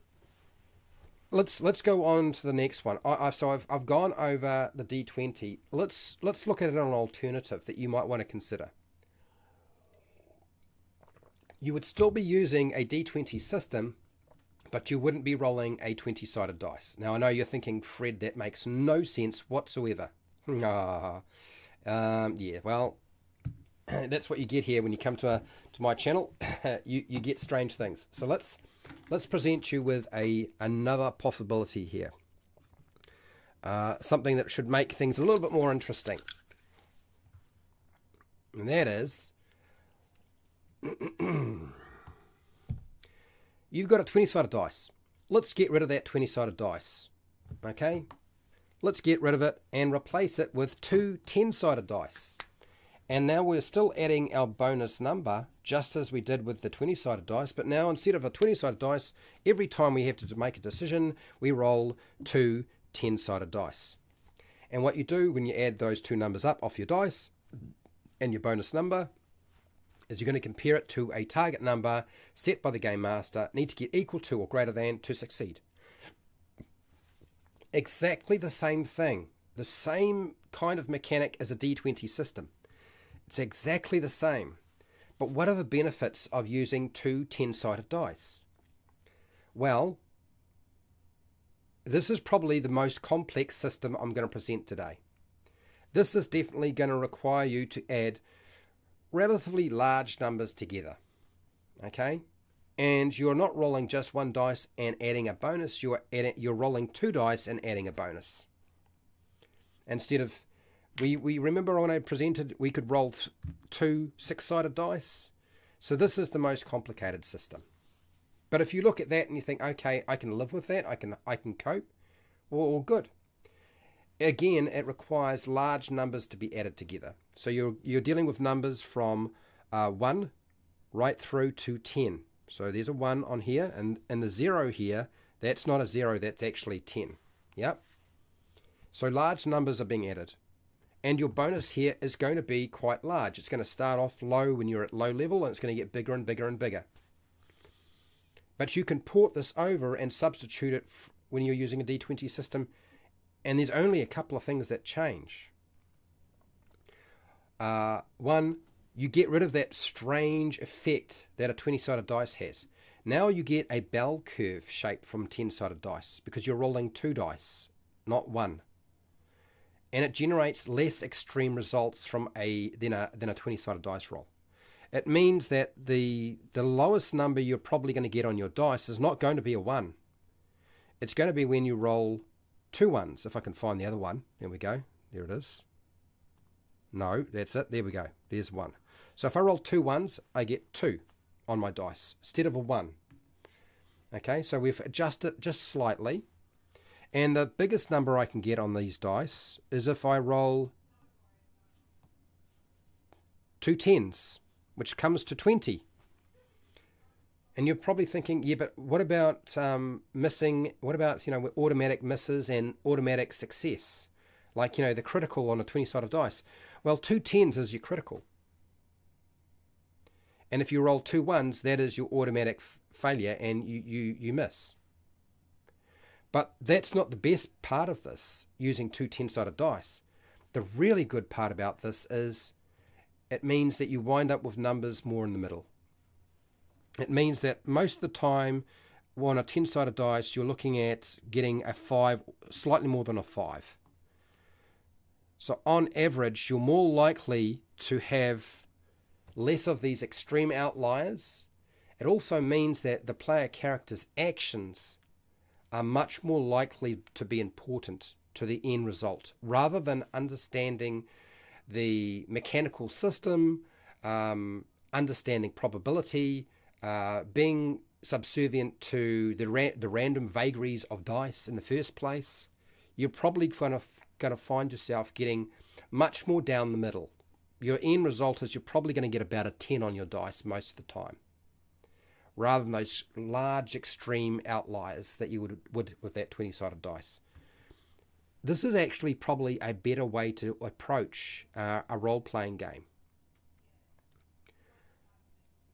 [SPEAKER 1] let's go on to the next one. I've gone over the D20. Let's look at an alternative that you might want to consider. You would still be using a D20 system, but you wouldn't be rolling a 20-sided dice. Now, I know you're thinking, Fred, that makes no sense whatsoever. Yeah, well, that's what you get here when you come to my channel. you get strange things. So let's present you with another possibility here. Something that should make things a little bit more interesting. And that is, you've got a 20-sided dice. Let's get rid of that 20-sided dice. Okay? Let's get rid of it and replace it with 2 10-sided dice. And now we're still adding our bonus number, just as we did with the 20-sided dice, but now instead of a 20-sided dice, every time we have to make a decision, we roll 2 10-sided dice. And what you do when you add those 2 numbers up off your dice and your bonus number, is you're going to compare it to a target number set by the game master, need to get equal to or greater than to succeed. Exactly the same thing, the same kind of mechanic as a D20 system. It's exactly the same. But what are the benefits of using two 10-sided dice? Well, this is probably the most complex system I'm going to present today. This is definitely going to require you to add relatively large numbers together, okay? And you're not rolling just one dice and adding a bonus, you're rolling two dice and adding a bonus. Instead of, we remember when I presented, we could roll two 6-sided dice. So this is the most complicated system. But if you look at that and you think, okay, I can live with that, I can cope, well, good. Again, it requires large numbers to be added together. So you're dealing with numbers from 1 right through to 10. So there's a 1 on here, and the 0 here, that's not a 0, that's actually 10. Yep. So large numbers are being added. And your bonus here is going to be quite large. It's going to start off low when you're at low level, and it's going to get bigger and bigger and bigger. But you can port this over and substitute it when you're using a D20 system, and there's only a couple of things that change. One, you get rid of that strange effect that a 20-sided dice has. Now you get a bell curve shape from 10-sided dice because you're rolling two dice, not one. And it generates less extreme results from than a 20-sided dice roll. It means that the lowest number you're probably going to get on your dice is not going to be a 1. It's going to be when you roll two ones. If I can find the other one. There we go. There it is. No, that's it. There we go. There's 1. So if I roll two ones, I get 2 on my dice instead of a 1. Okay, so we've adjusted it just slightly. And the biggest number I can get on these dice is if I roll two 10s, which comes to 20. And you're probably thinking, yeah, but what about missing? What about, automatic misses and automatic success? Like, the critical on a 20-sided dice. Well, two 10s is your critical. And if you roll two 1s, that is your automatic failure and you miss. But that's not the best part of this, using two 10-sided dice. The really good part about this is it means that you wind up with numbers more in the middle. It means that most of the time on a 10-sided dice, you're looking at getting a 5, slightly more than a 5. So on average, you're more likely to have less of these extreme outliers. It also means that the player character's actions are much more likely to be important to the end result, rather than understanding the mechanical system, understanding probability, being subservient to the random vagaries of dice in the first place. You're probably going to find yourself getting much more down the middle. Your end result is you're probably going to get about a 10 on your dice most of the time, rather than those large extreme outliers that you would with that 20-sided dice. This is actually probably a better way to approach a role-playing game.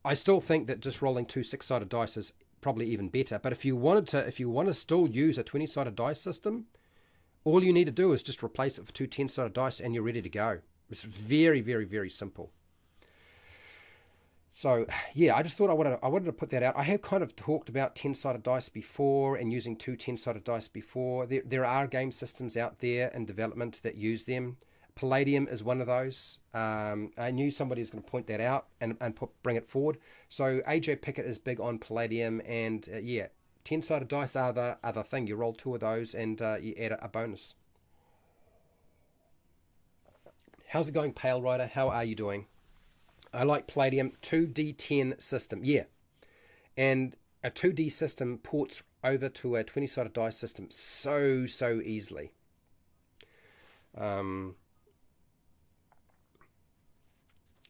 [SPEAKER 1] I still think that just rolling two 6-sided dice is probably even better, but if you want to still use a 20-sided dice system, all you need to do is just replace it for two 10-sided dice and you're ready to go. It's very, very, very simple. So yeah, I just thought I wanted to put that out. I have kind of talked about 10-sided dice before and using two 10-sided dice before. There are game systems out there in development that use them. Palladium is one of those. I knew somebody was going to point that out and bring it forward. So AJ Pickett is big on Palladium, and 10-sided dice are the other thing. You roll two of those and you add a bonus. How's it going, Pale Rider? How are you doing? I like Palladium 2D10 system. Yeah. And a 2D system ports over to a 20-sided dice system so easily.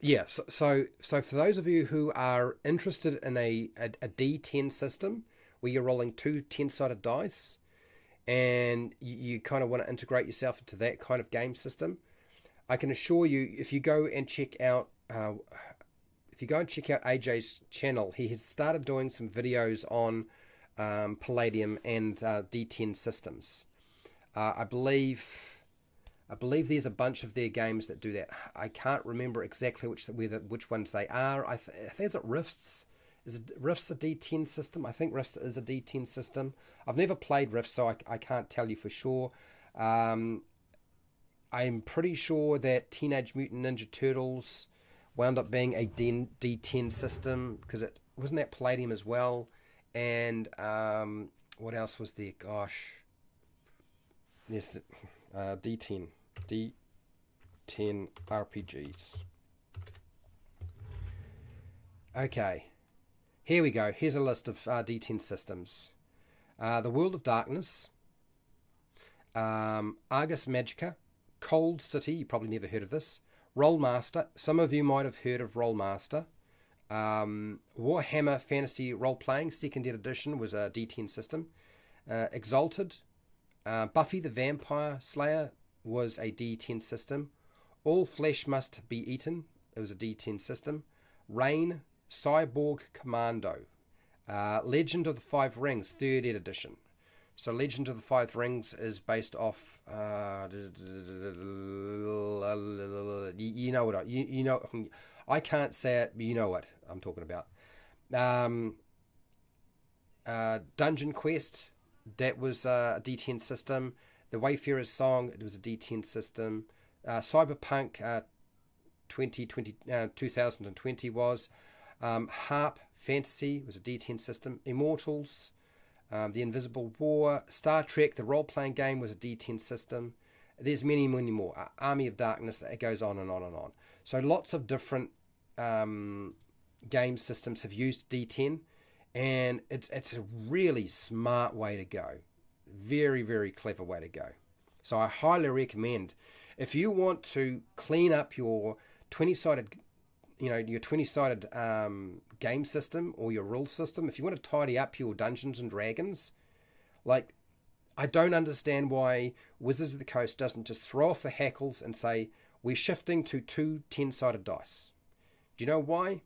[SPEAKER 1] Yeah, so for those of you who are interested in a D10 system where you're rolling two 10-sided dice and you kind of want to integrate yourself into that kind of game system, I can assure you, if you go and check out, if if you go and check out AJ's channel, he has started doing some videos on Palladium and D10 systems. I believe there's a bunch of their games that do that. I can't remember exactly which ones they are. I think it's at Rifts. Is Rifts a D10 system? I think Rifts is a D10 system. I've never played Rifts, so I can't tell you for sure. I'm pretty sure that Teenage Mutant Ninja Turtles wound up being a D10 system, because it wasn't that Palladium as well. And what else was there? Gosh, yes, D10 RPGs. Okay, here we go. Here's a list of D10 systems. The World of Darkness, Argus Magica, Cold City, you probably never heard of this. Rolemaster, some of you might have heard of Rolemaster. Warhammer Fantasy Role-Playing, 2nd edition, was a D10 system. Exalted, Buffy the Vampire Slayer was a D10 system. All Flesh Must Be Eaten, it was a D10 system. Rain, Cyborg Commando. Legend of the Five Rings, 3rd edition. So Legend of the Five Rings is based off, you know what, you know, I can't say it, but you know what I'm talking about. Dungeon Quest, that was a D10 system. The Wayfarer's Song, it was a D10 system. Cyberpunk 2020 was. Harp Fantasy was a D10 system. Immortals, The Invisible War, Star Trek, the role-playing game, was a D10 system. There's many, many more. Army of Darkness, it goes on and on and on. So lots of different game systems have used D10, and it's a really smart way to go. Very, very clever way to go. So I highly recommend, if you want to clean up your 20-sided, your 20-sided game system or your rule system, if you want to tidy up your Dungeons and Dragons, like, I don't understand why Wizards of the Coast doesn't just throw off the hackles and say, we're shifting to 2 10-sided dice. Do you know why?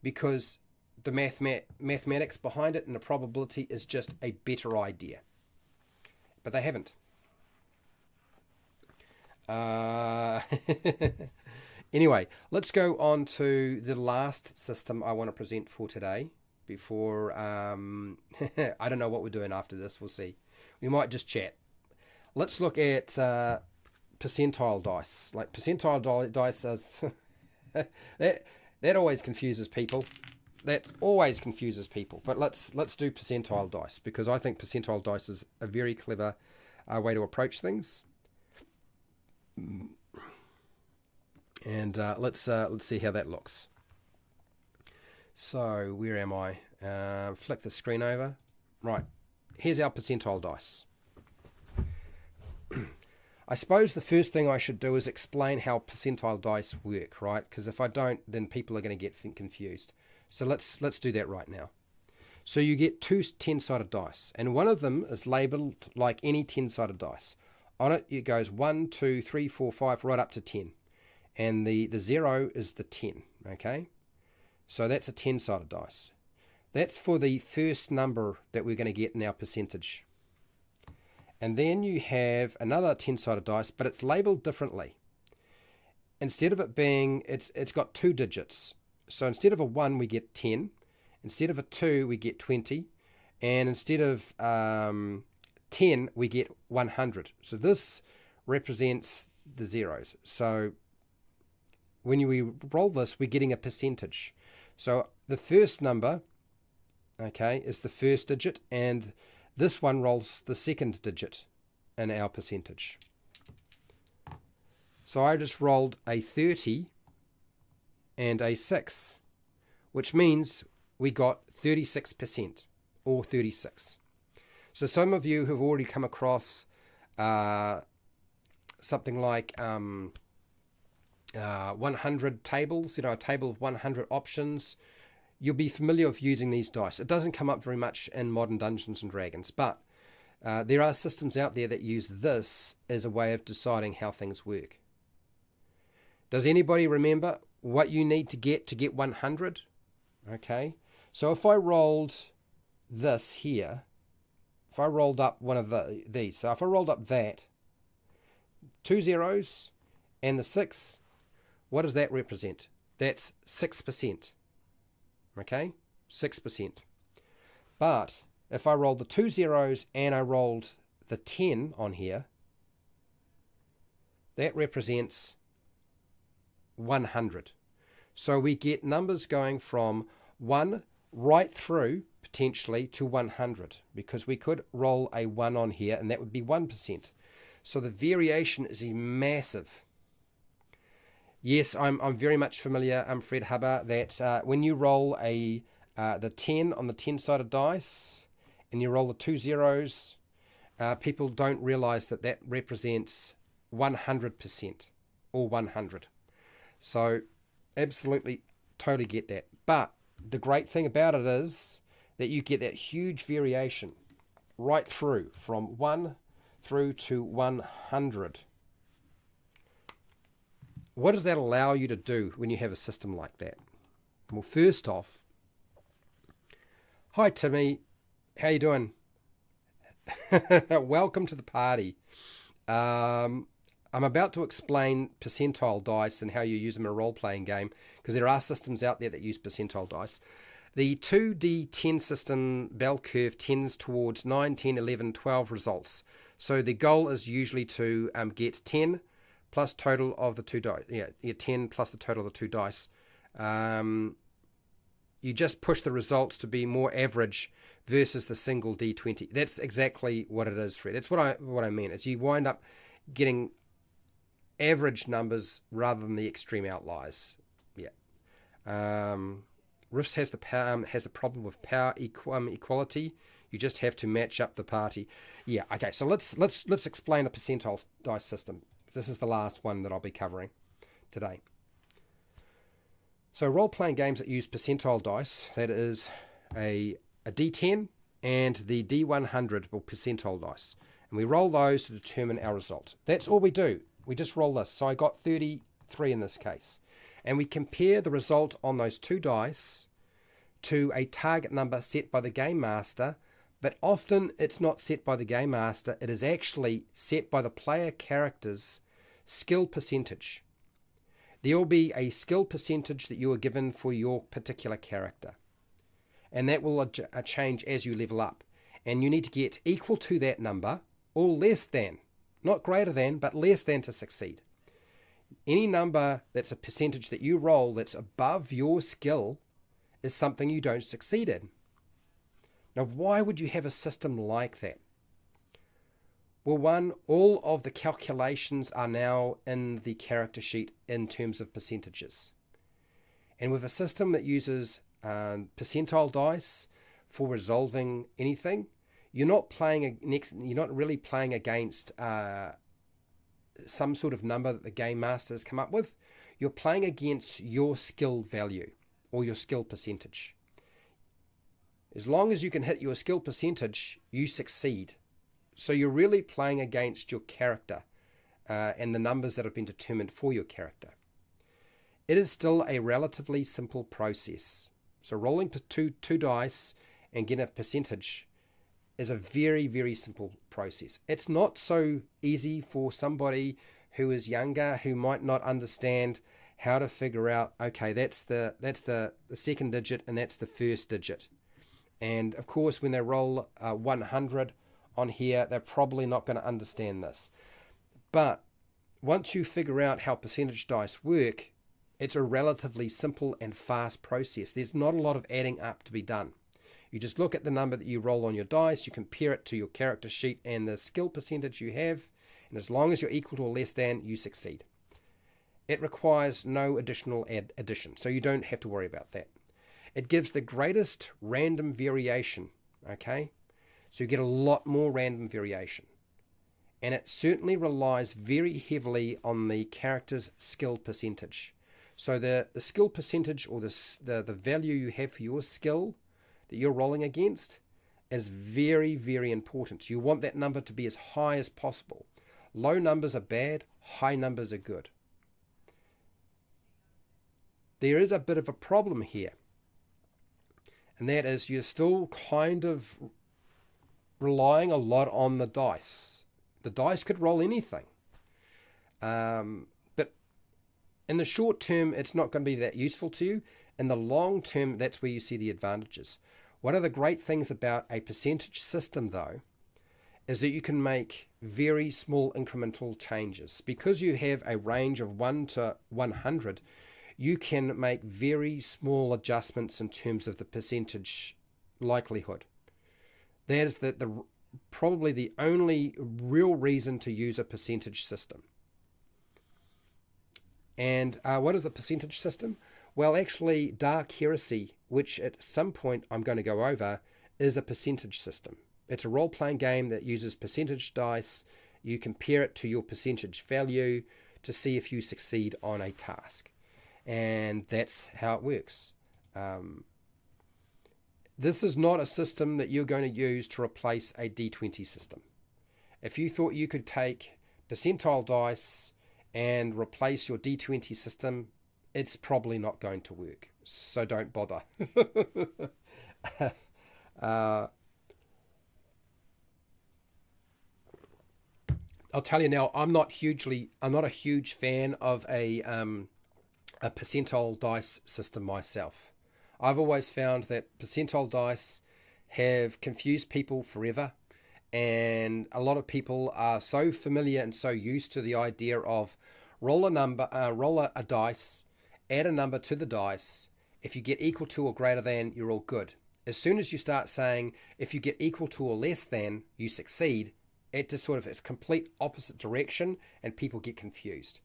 [SPEAKER 1] Because the mathematics behind it and the probability is just a better idea. But they haven't. Anyway, let's go on to the last system I want to present for today. Before, I don't know what we're doing after this. We'll see. We might just chat. Let's look at percentile dice. Like, percentile dice does that always confuses people. That always confuses people. But let's do percentile dice, because I think percentile dice is a very clever way to approach things. And let's see how that looks. So where am I? Flick the screen over. Right, here's our percentile dice. I suppose the first thing I should do is explain how percentile dice work, right? Because if I don't, then people are going to get confused. So let's do that right now. So you get 2 10-sided dice, and one of them is labeled like any 10-sided dice. On it, it goes 1, 2, 3, 4, 5, right up to 10. And the 0 is the 10, okay? So that's a 10-sided dice. That's for the first number that we're going to get in our percentage. And then you have another 10-sided dice, but it's labeled differently. Instead of it being, it's got 2 digits. So instead of a 1, we get 10. Instead of a 2, we get 20. And instead of 10, we get 100. So this represents the zeros. So when we roll this, we're getting a percentage. So the first number, okay, is the first digit, and this one rolls the second digit in our percentage. So I just rolled a 30 and a 6, which means we got 36%, or 36. So some of you have already come across something like 100 tables, a table of 100 options. You'll be familiar with using these dice. It doesn't come up very much in modern Dungeons and Dragons, but there are systems out there that use this as a way of deciding how things work. Does anybody remember what you need to get 100. Okay, so if I rolled this here, if I rolled up one of these, so if I rolled up that, 2 zeros and the 6, what does that represent? That's 6%. Okay, 6%. But if I rolled the 2 zeros and I rolled the 10 on here, that represents 100. So we get numbers going from 1 right through potentially to 100, because we could roll a 1 on here and that would be 1%. So the variation is massive. Yes, I'm very much familiar, Fred Hubber, that when you roll the 10 on the 10-sided dice and you roll the 2 zeros, people don't realize that that represents 100% or 100. So absolutely, totally get that. But the great thing about it is that you get that huge variation right through from 1 through to 100. What does that allow you to do when you have a system like that? Well, first off, hi Timmy, how you doing? Welcome to the party. I'm about to explain percentile dice and how you use them in a role-playing game, because there are systems out there that use percentile dice. The 2D10 system bell curve tends towards 9, 10, 11, 12 results. So the goal is usually to get 10 plus total of the 2 dice. Yeah, 10 plus the total of the 2 dice. You just push the results to be more average versus the single D20. That's exactly what it is, Fred. That's what I mean. Is you wind up getting average numbers rather than the extreme outliers. Yeah. Rifts has the problem with power equality. You just have to match up the party. Yeah. Okay. So let's explain a percentile dice system. This is the last one that I'll be covering today. So role-playing games that use percentile dice, that is a D10 and the D100 or percentile dice. And we roll those to determine our result. That's all we do. We just roll this. So I got 33 in this case. And we compare the result on those 2 dice to a target number set by the game master, but often it's not set by the game master. It is actually set by the player character's skill percentage. There will be a skill percentage that you are given for your particular character. And that will change as you level up. And you need to get equal to that number or less than. Not greater than, but less than to succeed. Any number that's a percentage that you roll that's above your skill is something you don't succeed in. Now, why would you have a system like that? Well, one, all of the calculations are now in the character sheet in terms of percentages. And with a system that uses percentile dice for resolving anything, you're not really playing against some sort of number that the game master has come up with. You're playing against your skill value or your skill percentage. As long as you can hit your skill percentage, you succeed. So you're really playing against your character and the numbers that have been determined for your character. It is still a relatively simple process. So rolling 2 dice and getting a percentage is a very, very simple process. It's not so easy for somebody who is younger, who might not understand how to figure out, okay, that's the second digit and that's the first digit. And of course, when they roll 100 on here, they're probably not going to understand this. But once you figure out how percentage dice work, it's a relatively simple and fast process. There's not a lot of adding up to be done. You just look at the number that you roll on your dice, you compare it to your character sheet and the skill percentage you have, and as long as you're equal to or less than, you succeed. It requires no additional addition, so you don't have to worry about that. It gives the greatest random variation, okay? So you get a lot more random variation. And it certainly relies very heavily on the character's skill percentage. So the skill percentage or the value you have for your skill that you're rolling against is very, very important. You want that number to be as high as possible. Low numbers are bad, high numbers are good. there is a bit of a problem here. And that is you're still kind of relying a lot on the dice. The dice could roll anything. But in the short term, it's not going to be that useful to you. In the long term, that's where you see the advantages. One of the great things about a percentage system, though, is that you can make very small incremental changes. Because you have a range of 1 to 100, you can make very small adjustments in terms of the percentage likelihood. That is probably the only real reason to use a percentage system. And what is a percentage system? Well, actually, Dark Heresy, which at some point I'm going to go over, is a percentage system. It's a role-playing game that uses percentage dice. You compare it to your percentage value to see if you succeed on a task. And that's how it works. This is not a system that you're going to use to replace a D20 system. If you thought you could take percentile dice and replace your D20 system, it's probably not going to work. So don't bother. I'll tell you now, I'm not a huge fan of a percentile dice system myself. I've always found that percentile dice have confused people forever, and a lot of people are so familiar and so used to the idea of roll a dice, add a number to the dice. If you get equal to or greater than, you're all good. As soon as you start saying if you get equal to or less than, you succeed, it just sort of is complete opposite direction, and people get confused.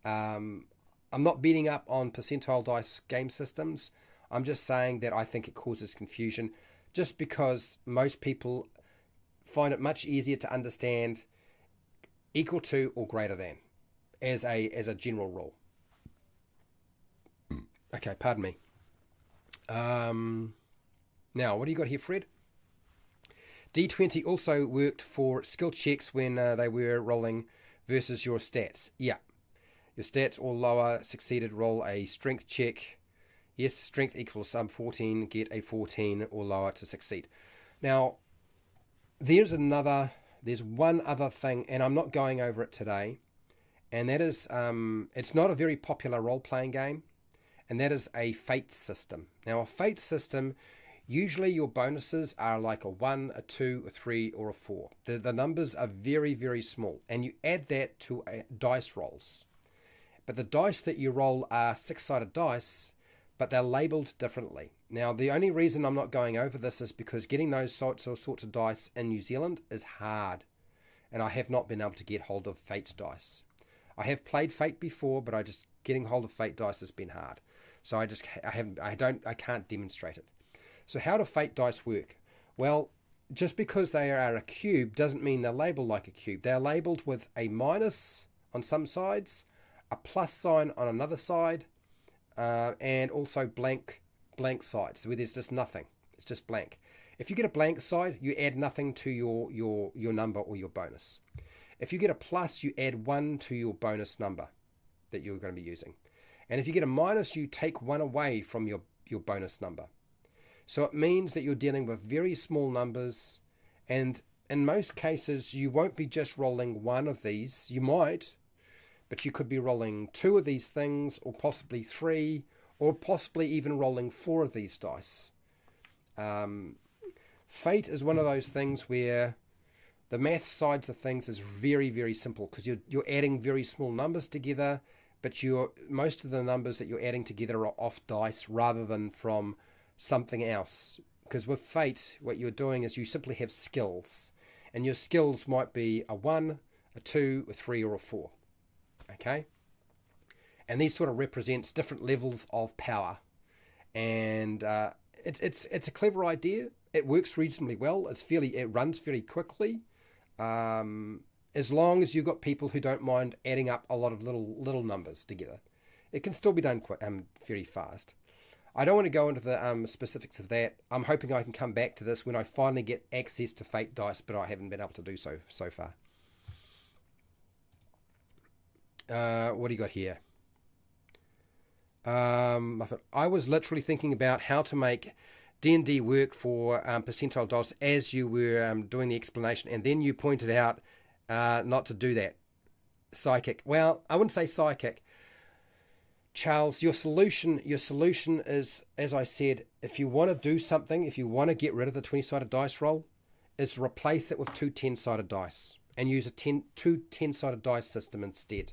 [SPEAKER 1] I'm not beating up on percentile dice game systems. I'm just saying that I think it causes confusion, just because most people find it much easier to understand equal to or greater than as a general rule. Okay, pardon me. Now, what do you got here, Fred? D20 also worked for skill checks when they were rolling versus your stats. Yeah. Your stats or lower succeeded, roll a strength check. Yes, strength equals 14, get a 14 or lower to succeed. Now, there's one other thing, and I'm not going over it today, and that is, it's not a very popular role-playing game, and that is a fate system. Now, a fate system, usually your bonuses are like a 1, a 2, a 3, or a 4. The numbers are very, very small, and you add that to dice rolls. But the dice that you roll are six-sided dice, but they're labeled differently. Now, the only reason I'm not going over this is because getting those sorts of dice in New Zealand is hard, and I have not been able to get hold of fate dice. I have played fate before, but getting hold of fate dice has been hard. So I can't demonstrate it. So how do fate dice work? Well, just because they are a cube doesn't mean they're labeled like a cube. They're labeled with a minus on some sides, a plus sign on another side, and also blank sides where there's just nothing. It's just blank. If you get a blank side, you add nothing to your number or your bonus. If you get a plus, you add 1 to your bonus number that you're going to be using. And if you get a minus, you take 1 away from your bonus number. So it means that you're dealing with very small numbers, and in most cases, you won't be just rolling 1 of these. You might, but you could be rolling 2 of these things, or possibly 3, or possibly even rolling 4 of these dice. Fate is one of those things where the math sides of things is very, very simple, because you're adding very small numbers together, but most of the numbers that you're adding together are off dice rather than from something else. Because with fate, what you're doing is you simply have skills, and your skills might be a 1, a 2, a 3, or a 4. Okay? And these sort of represents different levels of power. And it's a clever idea. It works reasonably well. It runs very quickly. As long as you've got people who don't mind adding up a lot of little numbers together. It can still be done very fast. I don't want to go into the specifics of that. I'm hoping I can come back to this when I finally get access to fate dice, but I haven't been able to do so far. What do you got here? I was literally thinking about how to make D&D work for percentile dice as you were doing the explanation, and then you pointed out not to do that. Psychic. Well, I wouldn't say psychic. Charles, your solution is, as I said, if you want to do something, if you want to get rid of the 20-sided dice roll, is replace it with two 10-sided dice and use a 10-sided dice system instead.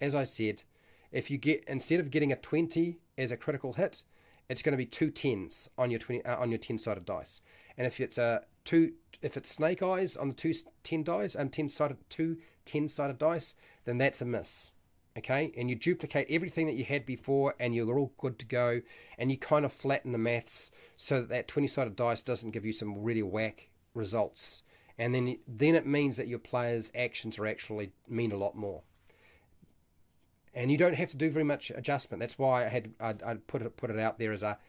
[SPEAKER 1] As I said, if you get, instead of getting a 20 as a critical hit, it's going to be two 10s on your 10-sided dice. And if it's if it's snake eyes on the two 10-sided dice, then that's a miss. Okay, and you duplicate everything that you had before, and you're all good to go, and you kind of flatten the maths so that 20-sided dice doesn't give you some really whack results, and then it means that your players' actions are actually mean a lot more, and you don't have to do very much adjustment. That's why I put it out there as a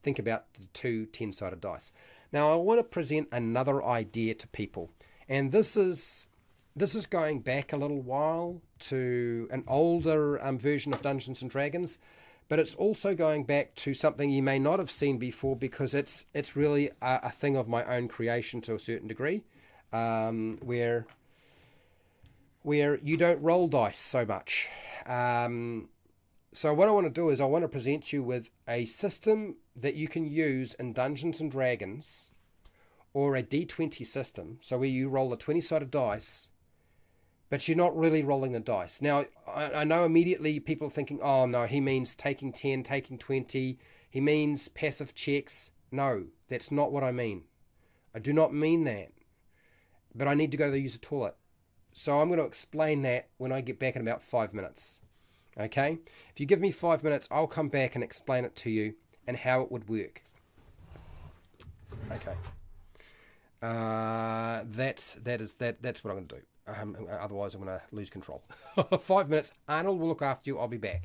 [SPEAKER 1] think about the two 10-sided dice. Now I want to present another idea to people, and this is going back a little while to an older version of Dungeons and Dragons, but it's also going back to something you may not have seen before, because it's really a thing of my own creation to a certain degree, where you don't roll dice so much. So what I want to do is I want to present you with a system that you can use in Dungeons and Dragons, or a D20 system, so where you roll a 20-sided dice, but you're not really rolling the dice. Now, I know immediately people are thinking, oh no, he means taking 10, taking 20, he means passive checks. No, that's not what I mean. I do not mean that. But I need to go to use the toilet. So I'm going to explain that when I get back in about 5 minutes. Okay? If you give me 5 minutes, I'll come back and explain it to you and how it would work. Okay. That's what I'm going to do. Otherwise, I'm going to lose control. 5 minutes. Arnold will look after you. I'll be back.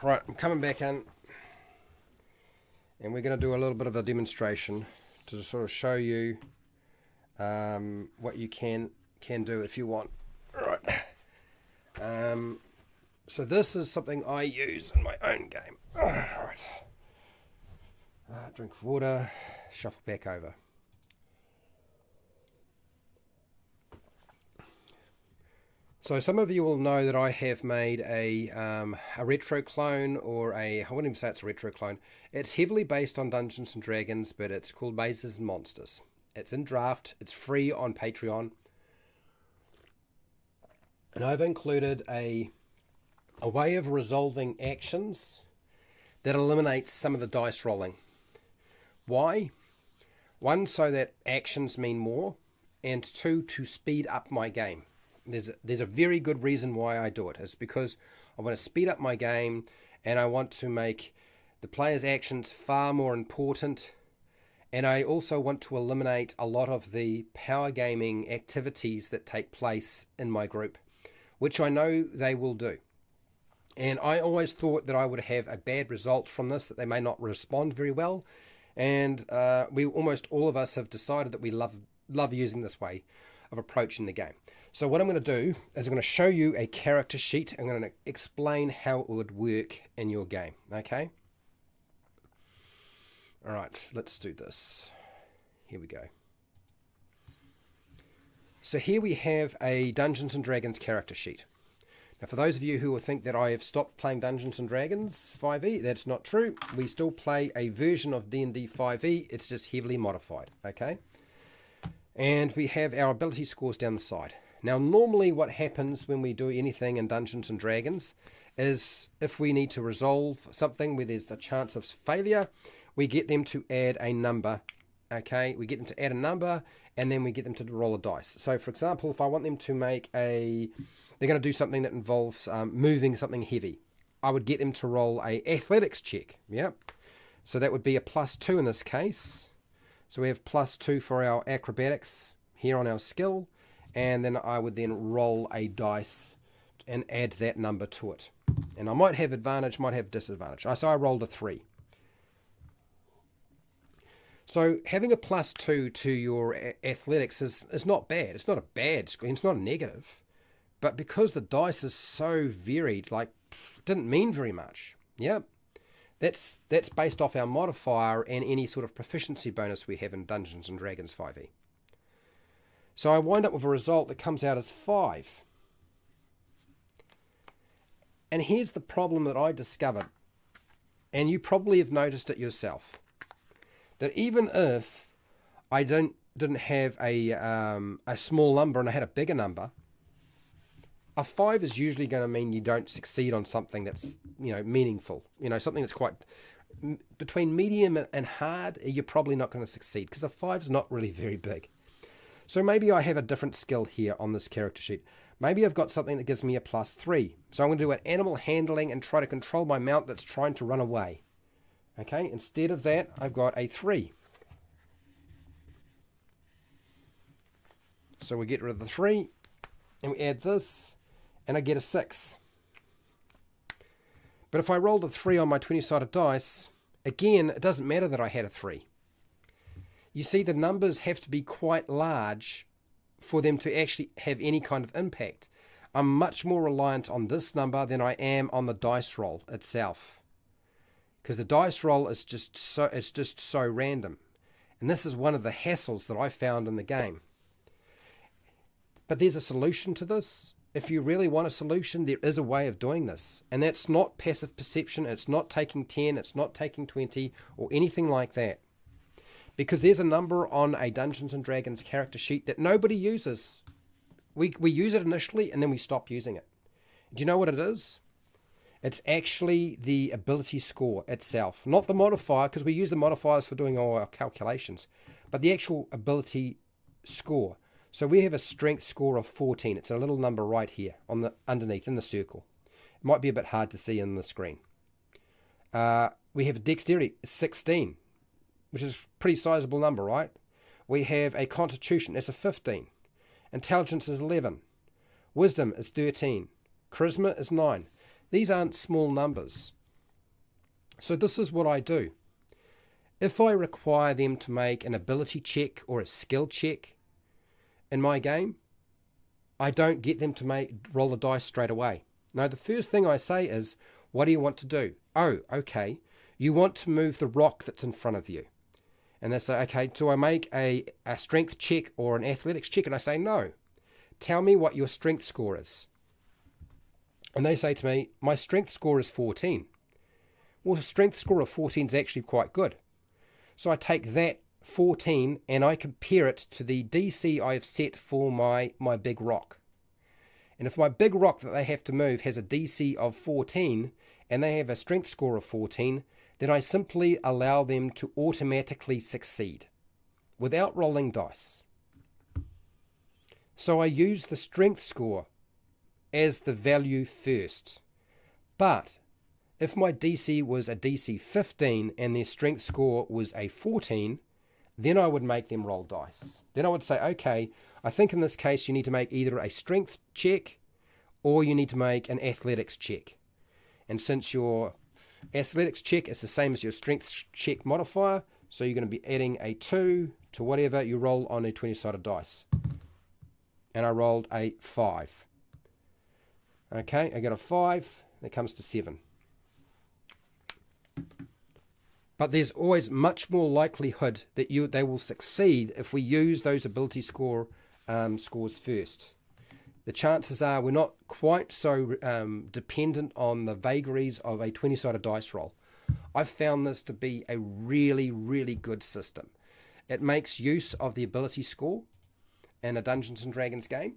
[SPEAKER 1] Right, I'm coming back in, and we're going to do a little bit of a demonstration to sort of show you what you can do if you want. Right. So this is something I use in my own game. Right. Drink of water, shuffle back over. So some of you will know that I have made a retro clone, or I wouldn't even say it's a retro clone. It's heavily based on Dungeons and Dragons, but it's called Mazes and Monsters. It's in draft. It's free on Patreon. And I've included a way of resolving actions that eliminates some of the dice rolling. Why? One, so that actions mean more, and two, to speed up my game. There's a very good reason why I do it. It's because I want to speed up my game, and I want to make the player's actions far more important, and I also want to eliminate a lot of the power gaming activities that take place in my group, which I know they will do. And I always thought that I would have a bad result from this, that they may not respond very well, and we almost all of us have decided that we love using this way of approaching the game. So what I'm going to do is I'm going to show you a character sheet. I'm going to explain how it would work in your game. Okay? All right, let's do this. Here we go. So here we have a Dungeons and Dragons character sheet. Now, for those of you who think that I have stopped playing Dungeons and Dragons 5e, that's not true. We still play a version of D&D 5e. It's just heavily modified. Okay? And we have our ability scores down the side. Now, normally what happens when we do anything in Dungeons and Dragons is if we need to resolve something where there's a chance of failure, we get them to add a number. Okay, we get them to add a number, and then we get them to roll a dice. So, for example, if I want them to make they're going to do something that involves moving something heavy, I would get them to roll a athletics check. Yep. So that would be a +2 in this case. So we have +2 for our acrobatics here on our skill. And then I would then roll a dice and add that number to it. And I might have advantage, might have disadvantage. So I rolled a 3. So having a +2 to your athletics is not bad. It's not a bad score. It's not a negative. But because the dice is so varied, like, it didn't mean very much. Yep. That's based off our modifier and any sort of proficiency bonus we have in Dungeons and Dragons 5e. So I wind up with a result that comes out as 5. And here's the problem that I discovered, and you probably have noticed it yourself, that even if I didn't have a small number and I had a bigger number, a 5 is usually going to mean you don't succeed on something that's, meaningful. Something that's quite between medium and hard. You're probably not going to succeed because a 5 is not really very big. So maybe I have a different skill here on this character sheet. Maybe I've got something that gives me a +3. So I'm going to do an animal handling and try to control my mount that's trying to run away. Okay, instead of that, I've got a 3. So we get rid of the 3, and we add this, and I get a 6. But if I rolled a 3 on my 20-sided dice, again, it doesn't matter that I had a 3. You see, the numbers have to be quite large for them to actually have any kind of impact. I'm much more reliant on this number than I am on the dice roll itself, because the dice roll is just so random, and this is one of the hassles that I found in the game. But there's a solution to this. If you really want a solution, there is a way of doing this, and that's not passive perception. It's not taking 10. It's not taking 20 or anything like that. Because there's a number on a Dungeons and Dragons character sheet that nobody uses. We use it initially and then we stop using it. Do you know what it is? It's actually the ability score itself. Not the modifier, because we use the modifiers for doing all our calculations. But the actual ability score. So we have a strength score of 14. It's a little number right here on the underneath in the circle. It might be a bit hard to see in the screen. We have a dexterity 16. Which is a pretty sizable number, right? We have a constitution, that's a 15. Intelligence is 11. Wisdom is 13. Charisma is 9. These aren't small numbers. So this is what I do. If I require them to make an ability check or a skill check in my game, I don't get them to roll the dice straight away. No, the first thing I say is, what do you want to do? Oh, okay. You want to move the rock that's in front of you. And they say, okay, do I make a strength check or an athletics check? And I say, no. Tell me what your strength score is. And they say to me, my strength score is 14. Well, a strength score of 14 is actually quite good. So I take that 14 and I compare it to the DC I have set for my big rock. And if my big rock that they have to move has a DC of 14 and they have a strength score of 14, then I simply allow them to automatically succeed without rolling dice. So I use the strength score as the value first. But if my DC was a DC 15 and their strength score was a 14, then I would make them roll dice. Then I would say, okay, I think in this case you need to make either a strength check or you need to make an athletics check. And since your athletics check is the same as your strength check modifier, so you're going to be adding a 2 to whatever you roll on a 20-sided dice. And I rolled a 5. Okay, I got a 5, that comes to 7. But there's always much more likelihood that they will succeed if we use those ability scores first. The chances are we're not quite so dependent on the vagaries of a 20-sided dice roll. I've found this to be a really, really good system. It makes use of the ability score in a Dungeons and Dragons game.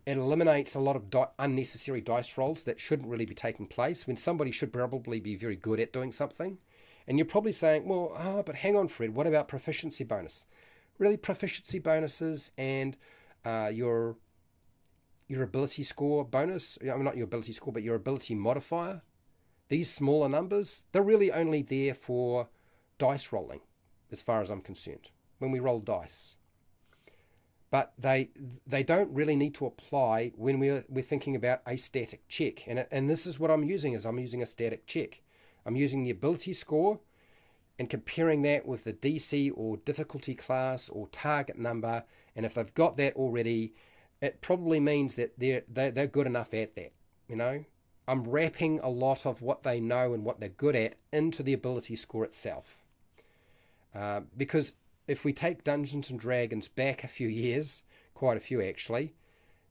[SPEAKER 1] It eliminates a lot of unnecessary dice rolls that shouldn't really be taking place when somebody should probably be very good at doing something. And you're probably saying, well, but hang on, Fred, what about proficiency bonus? Really, proficiency bonuses and your ability score bonus, I mean, not your ability score, but your ability modifier, these smaller numbers, they're really only there for dice rolling, as far as I'm concerned, when we roll dice. But they don't really need to apply when we're thinking about a static check. And this is what I'm using, is I'm using a static check. I'm using the ability score and comparing that with the DC or difficulty class or target number. And if they've got that already, it probably means that they're good enough at that. You know, I'm wrapping a lot of what they know and what they're good at into the ability score itself. Because if we take Dungeons and Dragons back a few years, quite a few actually,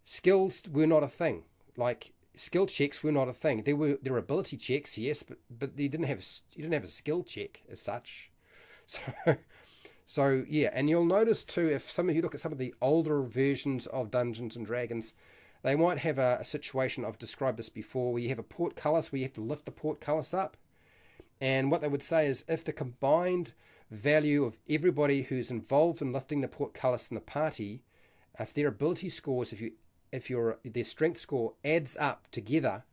[SPEAKER 1] skills were not a thing. Like, skill checks were not a thing. There were ability checks, yes, but you didn't have a skill check as such. So yeah, and you'll notice too, if some of you look at some of the older versions of Dungeons and Dragons, they might have a situation, I've described this before, where you have a portcullis where you have to lift the portcullis up. And what they would say is, if the combined value of everybody who's involved in lifting the portcullis in the party, if their ability scores, if their strength score adds up together,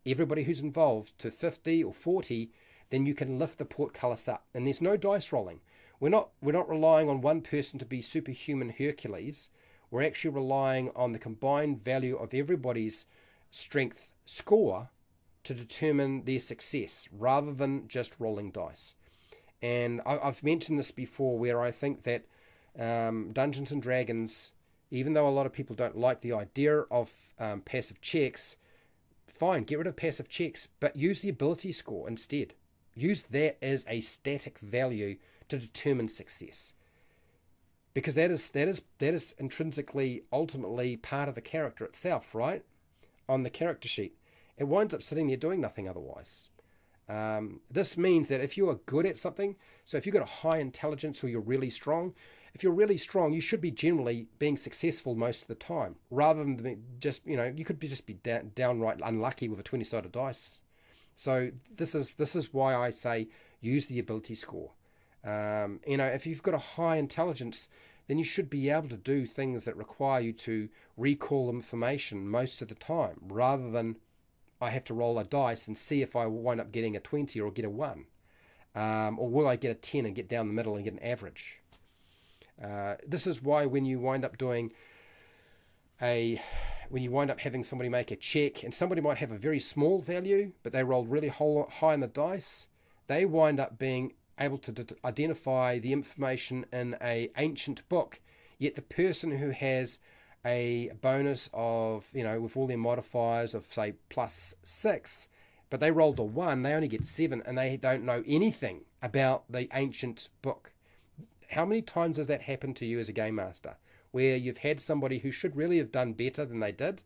[SPEAKER 1] everybody who's involved, to 50 or 40, then you can lift the portcullis up. And there's no dice rolling. We're not relying on one person to be superhuman Hercules. We're actually relying on the combined value of everybody's strength score to determine their success, rather than just rolling dice. And I've mentioned this before, where I think that Dungeons and Dragons, even though a lot of people don't like the idea of passive checks, fine, get rid of passive checks, but use the ability score instead. Use that as a static value to determine success, because that is intrinsically, ultimately part of the character itself, right? On the character sheet, it winds up sitting there doing nothing otherwise. This means that if you are good at something, so if you've got a high intelligence or you're really strong, if you're really strong, you should be generally being successful most of the time, rather than just, you could just be downright unlucky with a 20-sided dice. So this is why I say use the ability score. If you've got a high intelligence, then you should be able to do things that require you to recall information most of the time, rather than I have to roll a dice and see if I wind up getting a 20 or get a 1. Or will I get a 10 and get down the middle and get an average? This is why when you wind up having somebody make a check, and somebody might have a very small value, but they rolled really high on the dice, they wind up being able to identify the information in a ancient book, yet the person who has a bonus of, with all their modifiers of, say, +6, but they rolled a 1, they only get 7, and they don't know anything about the ancient book. How many times has that happened to you as a game master, where you've had somebody who should really have done better than they did,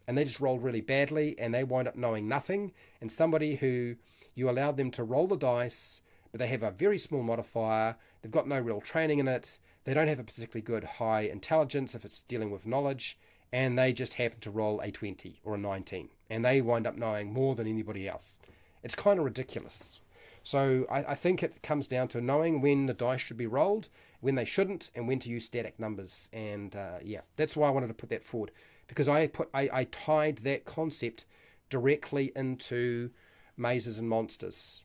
[SPEAKER 1] and they just rolled really badly, and they wind up knowing nothing, and somebody who you allowed them to roll the dice, but they have a very small modifier, they've got no real training in it, they don't have a particularly good high intelligence if it's dealing with knowledge, and they just happen to roll a 20 or a 19, and they wind up knowing more than anybody else. It's kind of ridiculous. So I think it comes down to knowing when the dice should be rolled, when they shouldn't, and when to use static numbers. And that's why I wanted to put that forward, because I tied that concept directly into mazes and monsters.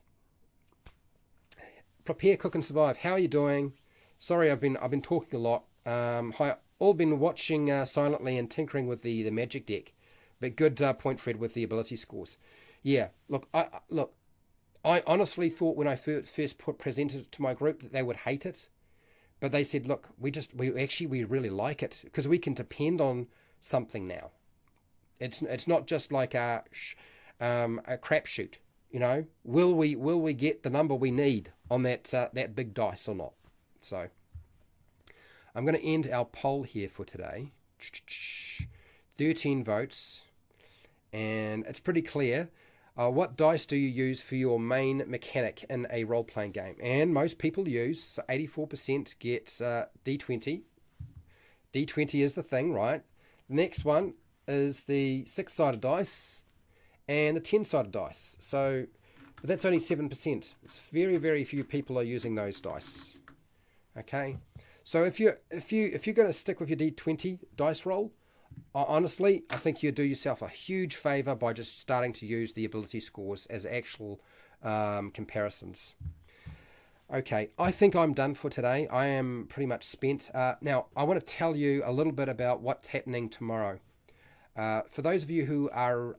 [SPEAKER 1] Prepare, cook, and survive. How are you doing? Sorry, I've been talking a lot. Hi, all been watching silently and tinkering with the magic deck. But good point, Fred, with the ability scores. Yeah, look, I honestly thought when I first presented it to my group that they would hate it, but they said, look, we really like it because we can depend on something now. It's not just like a crapshoot. Will we get the number we need on that big dice or not? So I'm going to end our poll here for today. 13 votes, and it's pretty clear. What dice do you use for your main mechanic in a role-playing game? And most people use, so 84% get D20. D20 is the thing, right? The next one is the 6-sided dice and the 10-sided dice. So that's only 7%. It's very, very few people are using those dice. Okay, so if you're going to stick with your D20 dice roll, honestly, I think you do yourself a huge favor by just starting to use the ability scores as actual comparisons. Okay, I think I'm done for today. I am pretty much spent. Now, I want to tell you a little bit about what's happening tomorrow. For those of you who are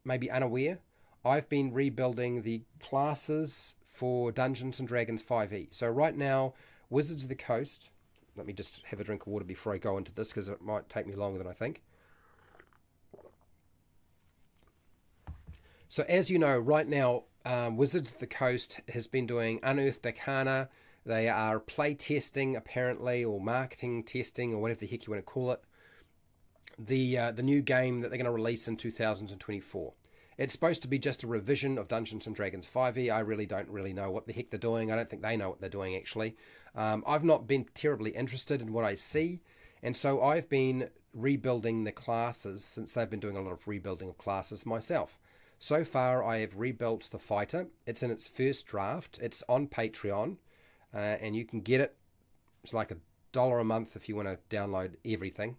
[SPEAKER 1] maybe unaware, I've been rebuilding the classes for Dungeons & Dragons 5e. So right now, Wizards of the Coast... Let me just have a drink of water before I go into this because it might take me longer than I think. So as you know, right now, Wizards of the Coast has been doing Unearthed Arcana. They are play testing, apparently, or marketing testing, or whatever the heck you want to call it. The new game that they're going to release in 2024. It's supposed to be just a revision of Dungeons & Dragons 5e. I really don't know what the heck they're doing. I don't think they know what they're doing, actually. I've not been terribly interested in what I see, and so I've been rebuilding the classes since they've been doing a lot of rebuilding of classes myself. So far, I have rebuilt the fighter. It's in its first draft. It's on Patreon, and you can get it. It's like $1 a month if you want to download everything.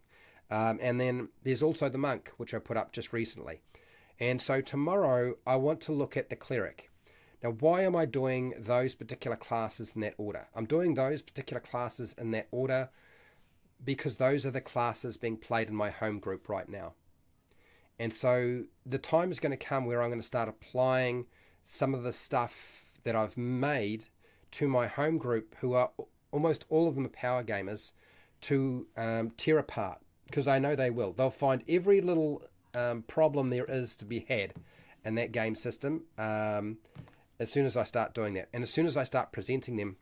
[SPEAKER 1] And then there's also the monk, which I put up just recently. And so tomorrow, I want to look at the cleric. Now, why am I doing those particular classes in that order? I'm doing those particular classes in that order because those are the classes being played in my home group right now. And so the time is going to come where I'm going to start applying some of the stuff that I've made to my home group, who are almost all of them are power gamers, to tear apart, because I know they will. They'll find every little problem there is to be had in that game system as soon as I start doing that, and as soon as I start presenting them.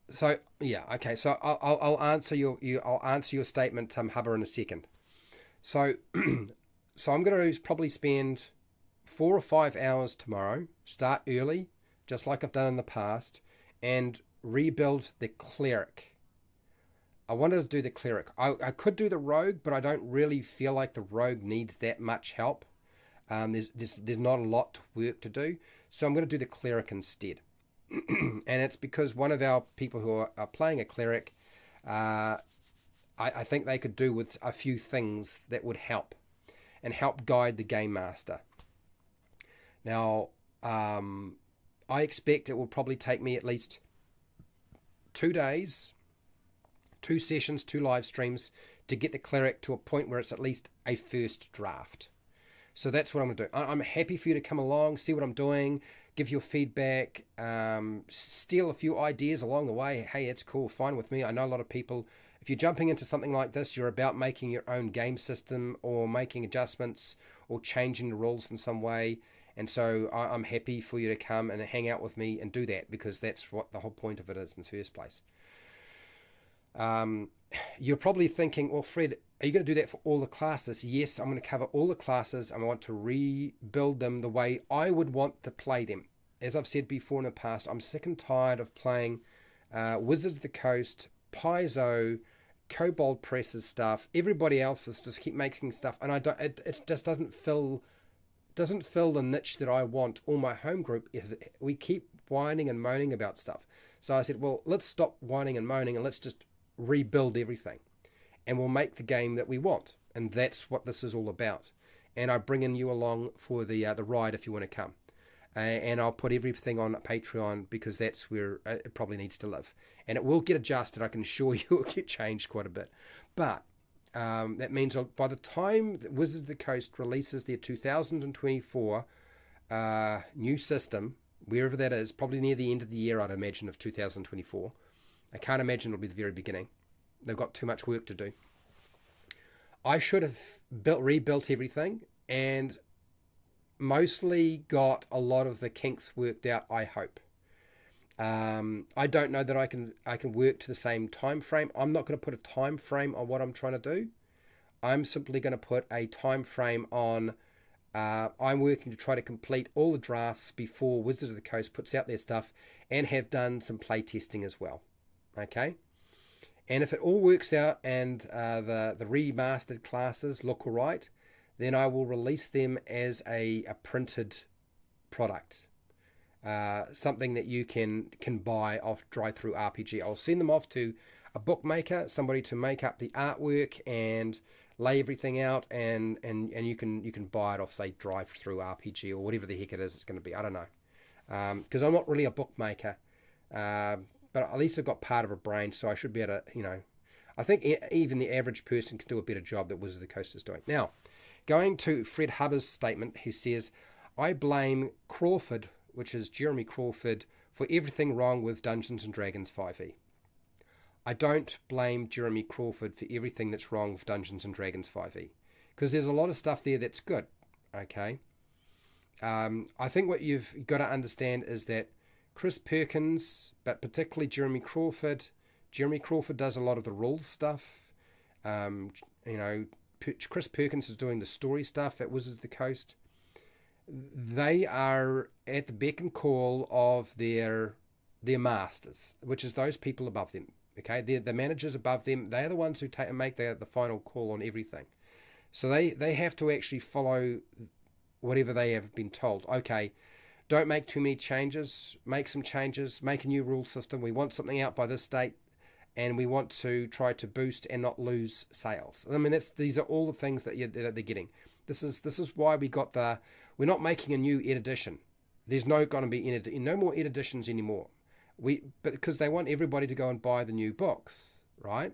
[SPEAKER 1] So yeah, okay. So I'll answer I'll answer your statement, Hubber, in a second. So so I'm going to probably spend 4 or 5 hours tomorrow. Start early, just like I've done in the past, and rebuild the cleric. I wanted to do the cleric. I could do the rogue, but I don't really feel like the rogue needs that much help. There's not a lot of work to do, so I'm going to do the cleric instead. And it's because one of our people who are playing a cleric, I think they could do with a few things that would help and help guide the game master. Now, I expect it will probably take me at least 2 days, 2 sessions, 2 live streams to get the cleric to a point where it's at least a first draft. So that's what I'm going to do. I'm happy for you to come along, see what I'm doing, give your feedback, steal a few ideas along the way. Hey, it's cool, fine with me. I know a lot of people, if you're jumping into something like this, you're about making your own game system or making adjustments or changing the rules in some way. And so I'm happy for you to come and hang out with me and do that, because that's what the whole point of it is in the first place. You're probably thinking, well, Fred, are you going to do that for all the classes? Yes, I'm going to cover all the classes, and I want to rebuild them the way I would want to play them. As I've said before in the past, I'm sick and tired of playing Wizards of the Coast, Paizo, Kobold Presses stuff. Everybody else is just keep making stuff, and I don't. It just doesn't fill the niche that I want. Or my home group, if we keep whining and moaning about stuff. So I said, well, let's stop whining and moaning, and let's just rebuild everything, and we'll make the game that we want. And that's what this is all about. And I bring in you along for the ride if you want to come. And I'll put everything on Patreon, because that's where it probably needs to live. And it will get adjusted. I can assure you it will get changed quite a bit. But that means by the time Wizards of the Coast releases their 2024 new system, wherever that is, probably near the end of the year, I'd imagine, of 2024. I can't imagine it'll be the very beginning. They've got too much work to do. I should have rebuilt everything and mostly got a lot of the kinks worked out, I hope. I don't know that I can work to the same time frame. I'm not going to put a time frame on what I'm trying to do. I'm simply going to put a time frame on I'm working to try to complete all the drafts before Wizards of the Coast puts out their stuff, and have done some play testing as well. Okay? And if it all works out and the remastered classes look all right, then I will release them as a printed product. Something that you can buy off Drive-Thru RPG. I'll send them off to a bookmaker, somebody to make up the artwork and lay everything out, and you can buy it off, say, Drive-Thru RPG or whatever the heck it is it's going to be. I don't know. Because I'm not really a bookmaker. But at least I've got part of a brain, so I should be able to, I think even the average person can do a better job that Wizards of the Coast is doing. Now, going to Fred Hubbard's statement, who says, I blame Crawford, which is Jeremy Crawford, for everything wrong with Dungeons & Dragons 5e. I don't blame Jeremy Crawford for everything that's wrong with Dungeons & Dragons 5e, because there's a lot of stuff there that's good, okay? I think what you've got to understand is that Chris Perkins, but particularly Jeremy Crawford does a lot of the rules stuff. Chris Perkins is doing the story stuff at Wizards of the Coast. They are at the beck and call of their masters, which is those people above them. Okay, they're the managers above them. They're the ones who make the final call on everything. So they have to actually follow whatever they have been told. Okay, don't make too many changes. Make some changes. Make a new rule system. We want something out by this date, and we want to try to boost and not lose sales. I mean, these are all the things that they're getting. This is why we're not making a new ed edition. There's no going to be no more ed editions anymore. Because they want everybody to go and buy the new books, right?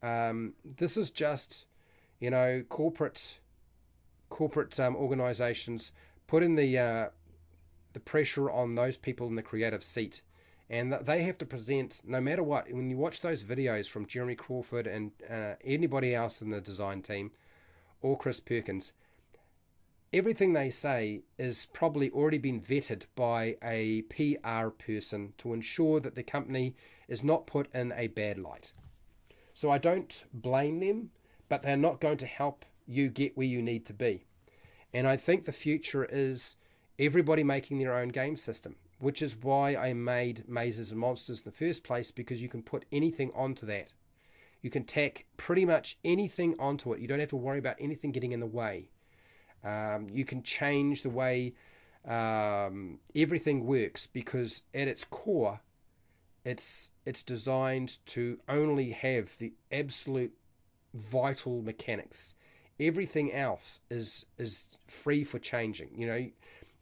[SPEAKER 1] This is just, corporate organizations putting the pressure on those people in the creative seat, and they have to present no matter what. When you watch those videos from Jeremy Crawford and anybody else in the design team or Chris Perkins, everything they say is probably already been vetted by a PR person to ensure that the company is not put in a bad light. So I don't blame them, but they're not going to help you get where you need to be. And I think the future is everybody making their own game system, which is why I made Mazes and Monsters in the first place, because you can put anything onto that. You can tack pretty much anything onto it. You don't have to worry about anything getting in the way. You can change the way everything works, because at its core, it's designed to only have the absolute vital mechanics. Everything else is free for changing.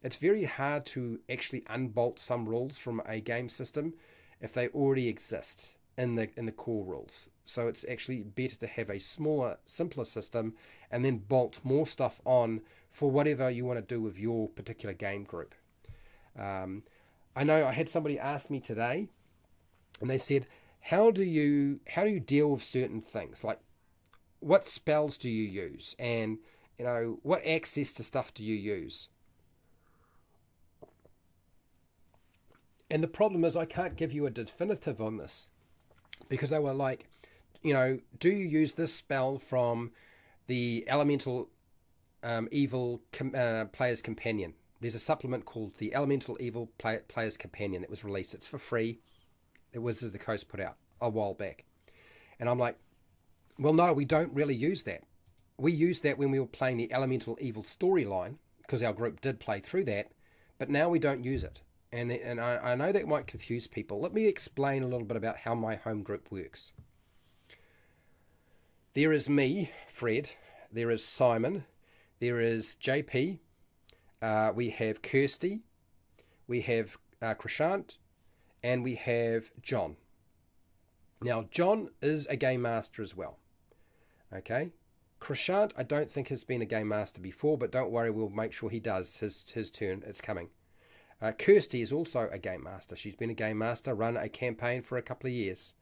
[SPEAKER 1] It's very hard to actually unbolt some rules from a game system if they already exist. in the core rules. So it's actually better to have a smaller, simpler system and then bolt more stuff on for whatever you want to do with your particular game group. I know I had somebody ask me today, and they said, how do you deal with certain things? Like, what spells do you use? And, what access to stuff do you use? And the problem is I can't give you a definitive on this, because they were like, do you use this spell from the Elemental Evil Player's Companion? There's a supplement called the Elemental Evil Player's Companion that was released. It's for free. It Wizards of the Coast put out a while back. And I'm like, well, no, we don't really use that. We used that when we were playing the Elemental Evil storyline, because our group did play through that, but now we don't use it. And I know that might confuse people. Let me explain a little bit about how my home group works. There is me, Fred. There is Simon. There is JP. We have Kirsty. We have Krishant. And we have John. Now, John is a game master as well. Okay? Krishant, I don't think has been a game master before, but don't worry, we'll make sure he does his turn. It's coming. Kirsty is also a game master. She's been a game master, run a campaign for a couple of years.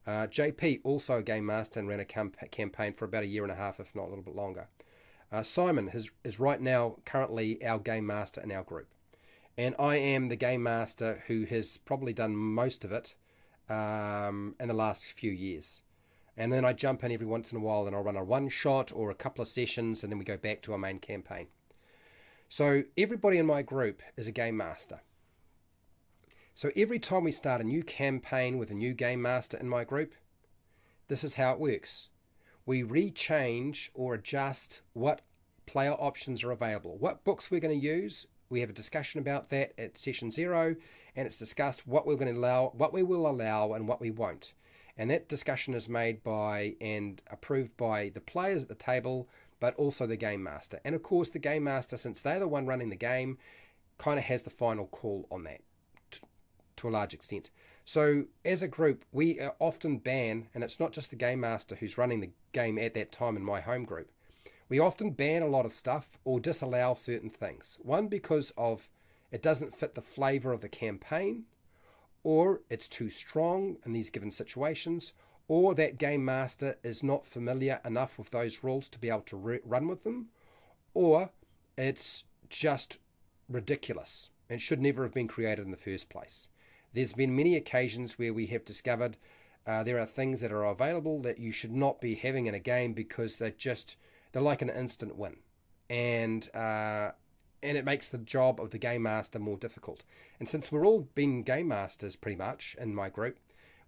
[SPEAKER 1] JP, also a game master, and ran a campaign for about a year and a half, if not a little bit longer. Simon is right now currently our game master in our group. And I am the game master who has probably done most of it in the last few years. And then I jump in every once in a while and I'll run a one-shot or a couple of sessions, and then we go back to our main campaign. So everybody in my group is a game master. So every time we start a new campaign with a new game master in my group, this is how it works. We rechange or adjust what player options are available. What books we're going to use, we have a discussion about that at session 0, and it's discussed what we're going to allow, what we will allow, and what we won't. And that discussion is made by and approved by the players at the table, but also the game master. And of course, the game master, since they're the one running the game, kind of has the final call on that to a large extent. So as a group, we often ban, and it's not just the game master who's running the game at that time in my home group, we often ban a lot of stuff or disallow certain things. One, because of it doesn't fit the flavor of the campaign, or it's too strong in these given situations, or that game master is not familiar enough with those rules to be able to run with them, or it's just ridiculous and should never have been created in the first place. There's been many occasions where we have discovered there are things that are available that you should not be having in a game because they're like an instant win. And it makes the job of the game master more difficult. And since we're all been game masters pretty much in my group,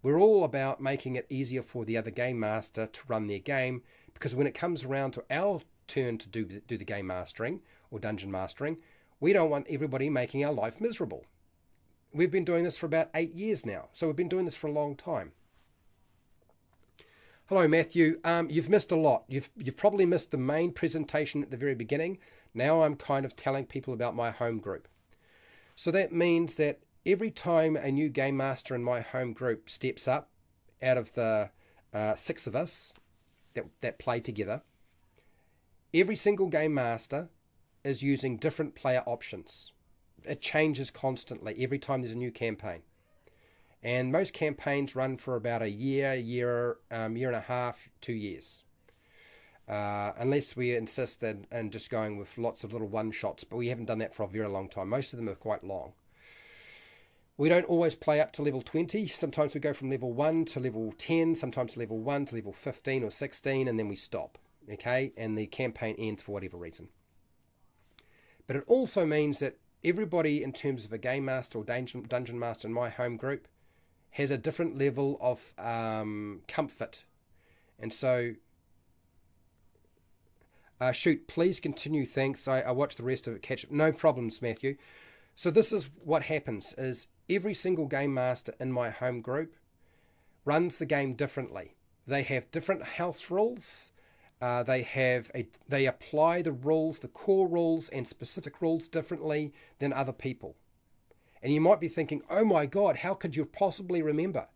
[SPEAKER 1] we're all about making it easier for the other game master to run their game, because when it comes around to our turn to do the game mastering or dungeon mastering, we don't want everybody making our life miserable. We've been doing this for about 8 years now, so we've been doing this for a long time. Hello, Matthew. You've missed a lot. You've probably missed the main presentation at the very beginning. Now I'm kind of telling people about my home group. So that means that every time a new game master in my home group steps up out of the 6 of us that play together, every single game master is using different player options. It changes constantly every time there's a new campaign. And most campaigns run for about a year and a half, 2 years. Unless we insist in just going with lots of little one-shots, but we haven't done that for a very long time. Most of them are quite long. We don't always play up to level 20. Sometimes we go from level 1 to level 10, sometimes level 1 to level 15 or 16, and then we stop, okay? And the campaign ends for whatever reason. But it also means that everybody, in terms of a game master or dungeon master in my home group, has a different level of comfort. And so, shoot, please continue, thanks. I watched the rest of it, catch up. No problems, Matthew. So this is what happens, is every single game master in my home group runs the game differently. They have different house rules. They apply the rules, the core rules and specific rules differently than other people. And you might be thinking, oh my God, how could you possibly remember?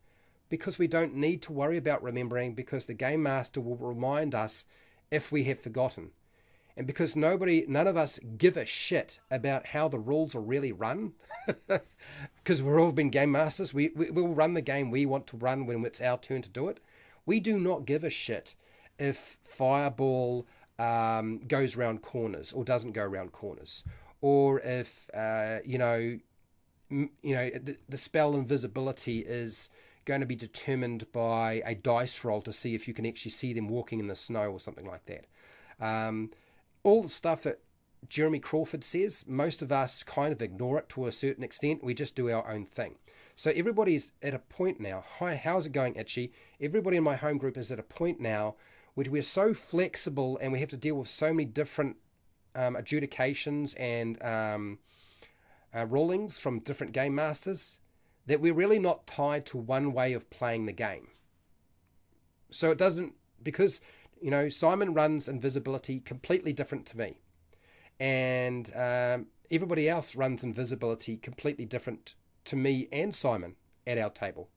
[SPEAKER 1] because we don't need to worry about remembering, because the game master will remind us if we have forgotten. And because none of us give a shit about how the rules are really run, because we've all been game masters, we'll run the game we want to run when it's our turn to do it. We do not give a shit if Fireball goes round corners or doesn't go round corners, or if the spell invisibility is going to be determined by a dice roll to see if you can actually see them walking in the snow or something like that. All the stuff that Jeremy Crawford says, most of us kind of ignore it to a certain extent. We just do our own thing. So everybody's at a point now. Hi, how's it going, Itchy? Everybody in my home group is at a point now where we're so flexible and we have to deal with so many different adjudications and rulings from different game masters that we're really not tied to one way of playing the game. So it doesn't, because Simon runs invisibility completely different to me, and everybody else runs invisibility completely different to me and Simon at our table.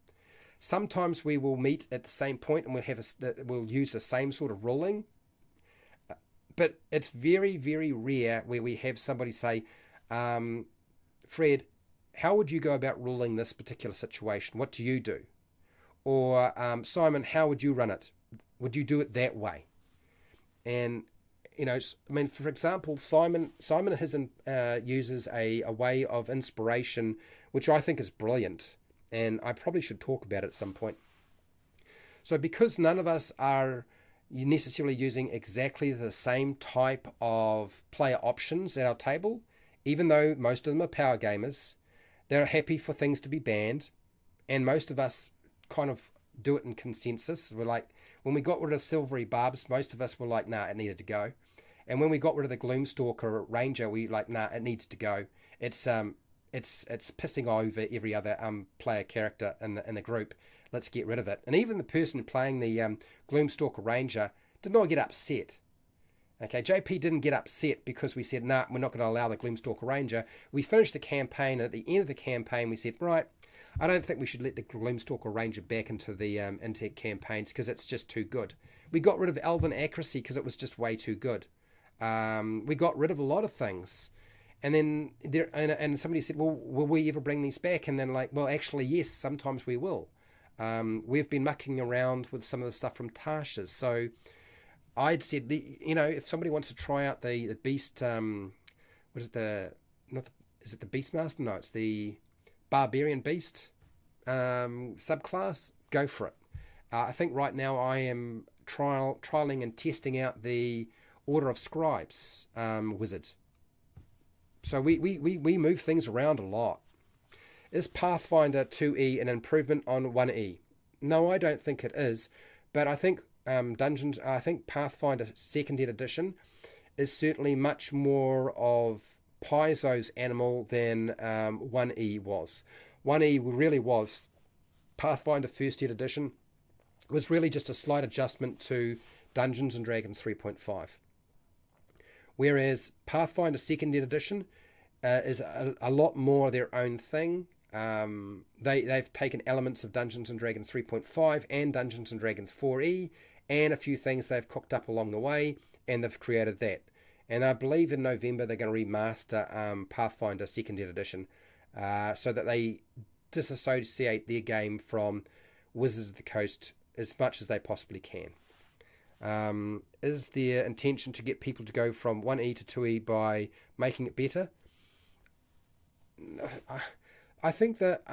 [SPEAKER 1] Sometimes we will meet at the same point and we'll use the same sort of ruling, but it's very, very rare where we have somebody say, Fred, how would you go about ruling this particular situation? What do you do? Or Simon, how would you run it? Would you do it that way? And for example, Simon uses a way of inspiration, which I think is brilliant, and I probably should talk about it at some point. So because none of us are necessarily using exactly the same type of player options at our table, even though most of them are power gamers, they're happy for things to be banned, and most of us kind of do it in consensus. We're like, when we got rid of Silvery Barbs, most of us were like, nah, it needed to go. And when we got rid of the Gloomstalker Ranger, we like, nah, it needs to go. It's pissing over every other player character in the group. Let's get rid of it. And even the person playing the Gloomstalker Ranger did not get upset. Okay, JP didn't get upset because we said, nah, we're not going to allow the Gloomstalker Ranger. We finished the campaign, and at the end of the campaign, we said, right, I don't think we should let the Gloomstalker Ranger back into the into campaigns because it's just too good. We got rid of Elven Accuracy because it was just way too good. We got rid of a lot of things. And then and somebody said, well, will we ever bring these back? And then like, well, actually, yes, sometimes we will. We've been mucking around with some of the stuff from Tasha's. So I'd said, if somebody wants to try out the Beast, is it the Beastmaster? No, it's the Barbarian Beast subclass. Go for it. I think right now I am trialing and testing out the Order of Scribes wizard. So we move things around a lot. Is Pathfinder 2E an improvement on 1E? No, I don't think it is. But I think I think Pathfinder 2nd Edition is certainly much more of Paizo's animal than 1E was. 1E really was. Pathfinder 1st Edition was really just a slight adjustment to Dungeons and Dragons 3.5. Whereas Pathfinder 2nd Edition is a lot more their own thing. They've taken elements of Dungeons and Dragons 3.5 and Dungeons and Dragons 4E and a few things they've cooked up along the way, and they've created that. And I believe in November they're going to remaster Pathfinder 2nd Edition so that they disassociate their game from Wizards of the Coast as much as they possibly can. Is their intention to get people to go from 1E to 2E by making it better? I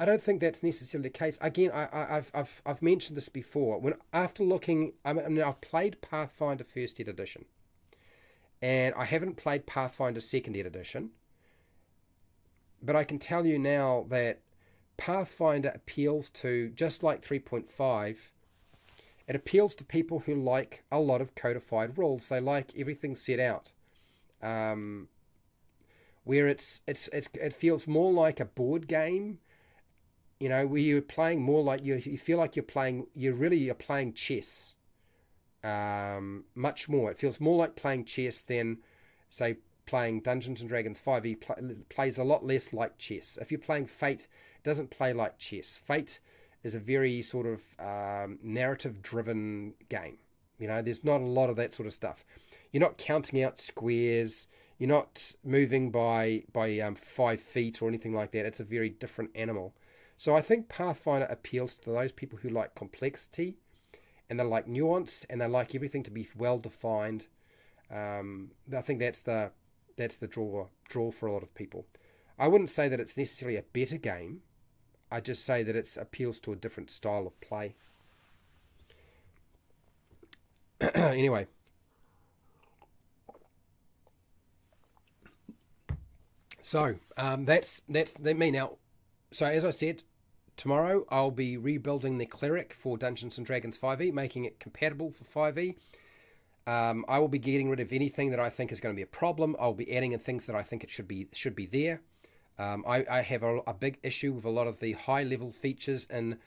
[SPEAKER 1] don't think that's necessarily the case. Again, I've mentioned this before. I've played Pathfinder 1st Edition, and I haven't played Pathfinder 2nd Edition. But I can tell you now that Pathfinder appeals to, just like 3.5, it appeals to people who like a lot of codified rules. They like everything set out. Where it feels more like a board game, where you're playing more like you feel like you're playing chess. Much more. It feels more like playing chess than, say, playing Dungeons and Dragons 5e plays a lot less like chess. If you're playing Fate, it doesn't play like chess. Fate is a very sort of narrative-driven game. You know, there's not a lot of that sort of stuff. You're not counting out squares. You're not moving by 5 feet or anything like that. It's a very different animal. So I think Pathfinder appeals to those people who like complexity, and they like nuance, and they like everything to be well defined. I think that's the draw for a lot of people. I wouldn't say that it's necessarily a better game. I just say that it appeals to a different style of play. Anyway, so that's me now. So as I said, tomorrow I'll be rebuilding the cleric for Dungeons and Dragons 5e, making it compatible for 5e. I will be getting rid of anything that I think is going to be a problem. I'll be adding in things that I think it should be there. I have a big issue with a lot of the high level features in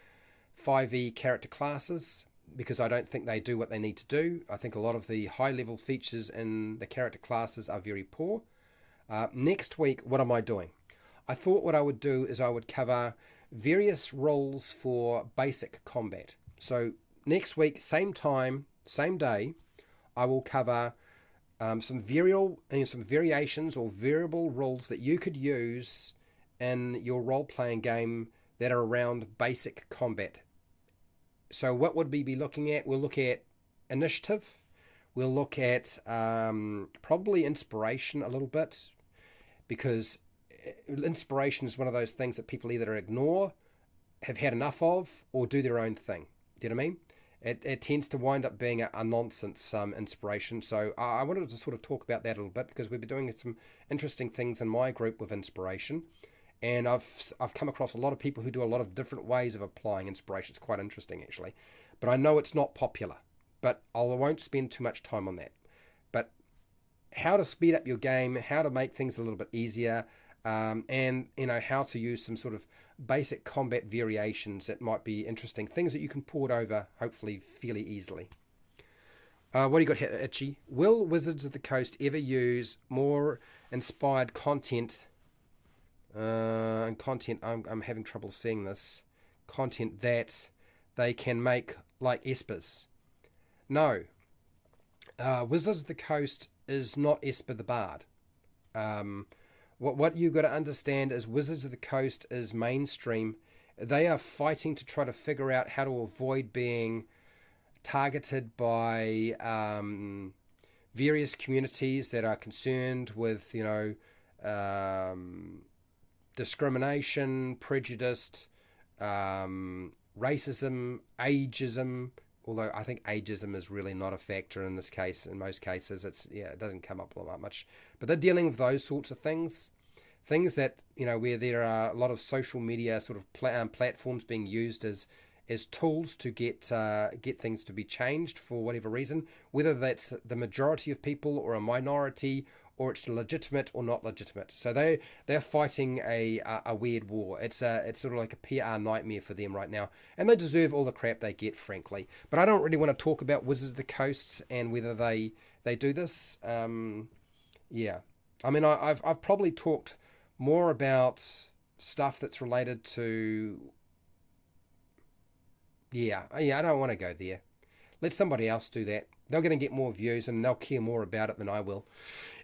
[SPEAKER 1] 5e character classes, because I don't think they do what they need to do. I think a lot of the high level features in the character classes are very poor. Next week, what am I doing? I thought what I would do is I would cover various roles for basic combat. So next week, same time, same day, I will cover some variations or variable rules that you could use in your role-playing game that are around basic combat. So what would we be looking at? We'll look at initiative. We'll look at probably inspiration a little bit, because inspiration is one of those things that people either ignore, have had enough of, or do their own thing. Do you know what I mean? It tends to wind up being a nonsense inspiration. So I wanted to sort of talk about that a little bit, because we've been doing some interesting things in my group with inspiration. And I've come across a lot of people who do a lot of different ways of applying inspiration. It's quite interesting, actually. But I know it's not popular. But I won't spend too much time on that. But how to speed up your game, how to make things a little bit easier, and how to use some sort of basic combat variations that might be interesting. Things that you can port over, hopefully, fairly easily. What do you got here, Itchy? Will Wizards of the Coast ever use more inspired content? I'm having trouble seeing this. Content that they can make like Espers. No. Wizards of the Coast is not Esper the Bard. What you've got to understand is Wizards of the Coast is mainstream. They are fighting to try to figure out how to avoid being targeted by various communities that are concerned with, discrimination, prejudice, racism, ageism. Although I think ageism is really not a factor in this case. In most cases, it doesn't come up that much. But they're dealing with those sorts of things that where there are a lot of social media sort of platforms being used as tools to get things to be changed for whatever reason, whether that's the majority of people or a minority, or it's legitimate or not legitimate. So they're fighting a weird war. It's sort of like a PR nightmare for them right now, and they deserve all the crap they get, frankly. But I don't really want to talk about Wizards of the Coast and whether they do this. Yeah, I mean, I've probably talked more about stuff that's related to. Yeah, I don't want to go there. Let somebody else do that. They're going to get more views and they'll care more about it than I will.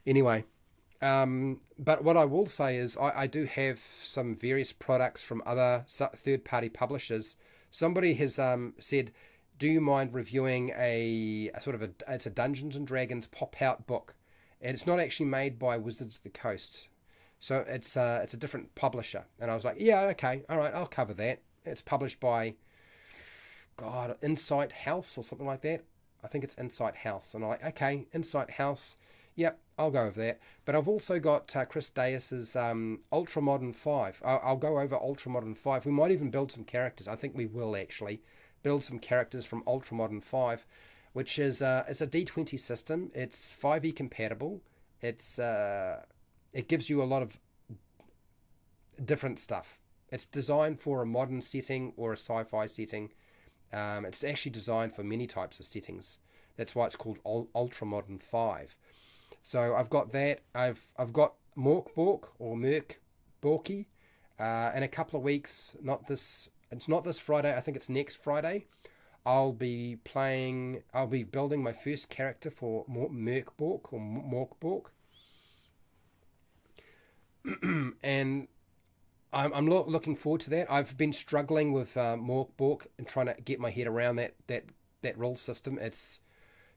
[SPEAKER 1] Anyway, but what I will say is I do have some various products from other third-party publishers. Somebody has said, do you mind reviewing it's a Dungeons and Dragons pop-out book? And it's not actually made by Wizards of the Coast. So it's a different publisher. And I was like, yeah, okay, all right, I'll cover that. It's published by, Insight House or something like that. I think it's Insight House. And I'm like, okay, Insight House. Yep, I'll go over that. But I've also got Chris Deis's Ultramodern 5. I'll go over Ultramodern 5. We might even build some characters. I think we will actually build some characters from Ultramodern 5, which is it's a D20 system. It's 5e compatible. It gives you a lot of different stuff. It's designed for a modern setting or a sci-fi setting. It's actually designed for many types of settings. That's why it's called Ultramodern 5. So I've got that. I've got Merc Borky in a couple of weeks. Not this it's not this Friday, I think it's next Friday, I'll be building my first character for Merkborg or Morkborg. And I'm looking forward to that. I've been struggling with Morkborg and trying to get my head around that rule system. It's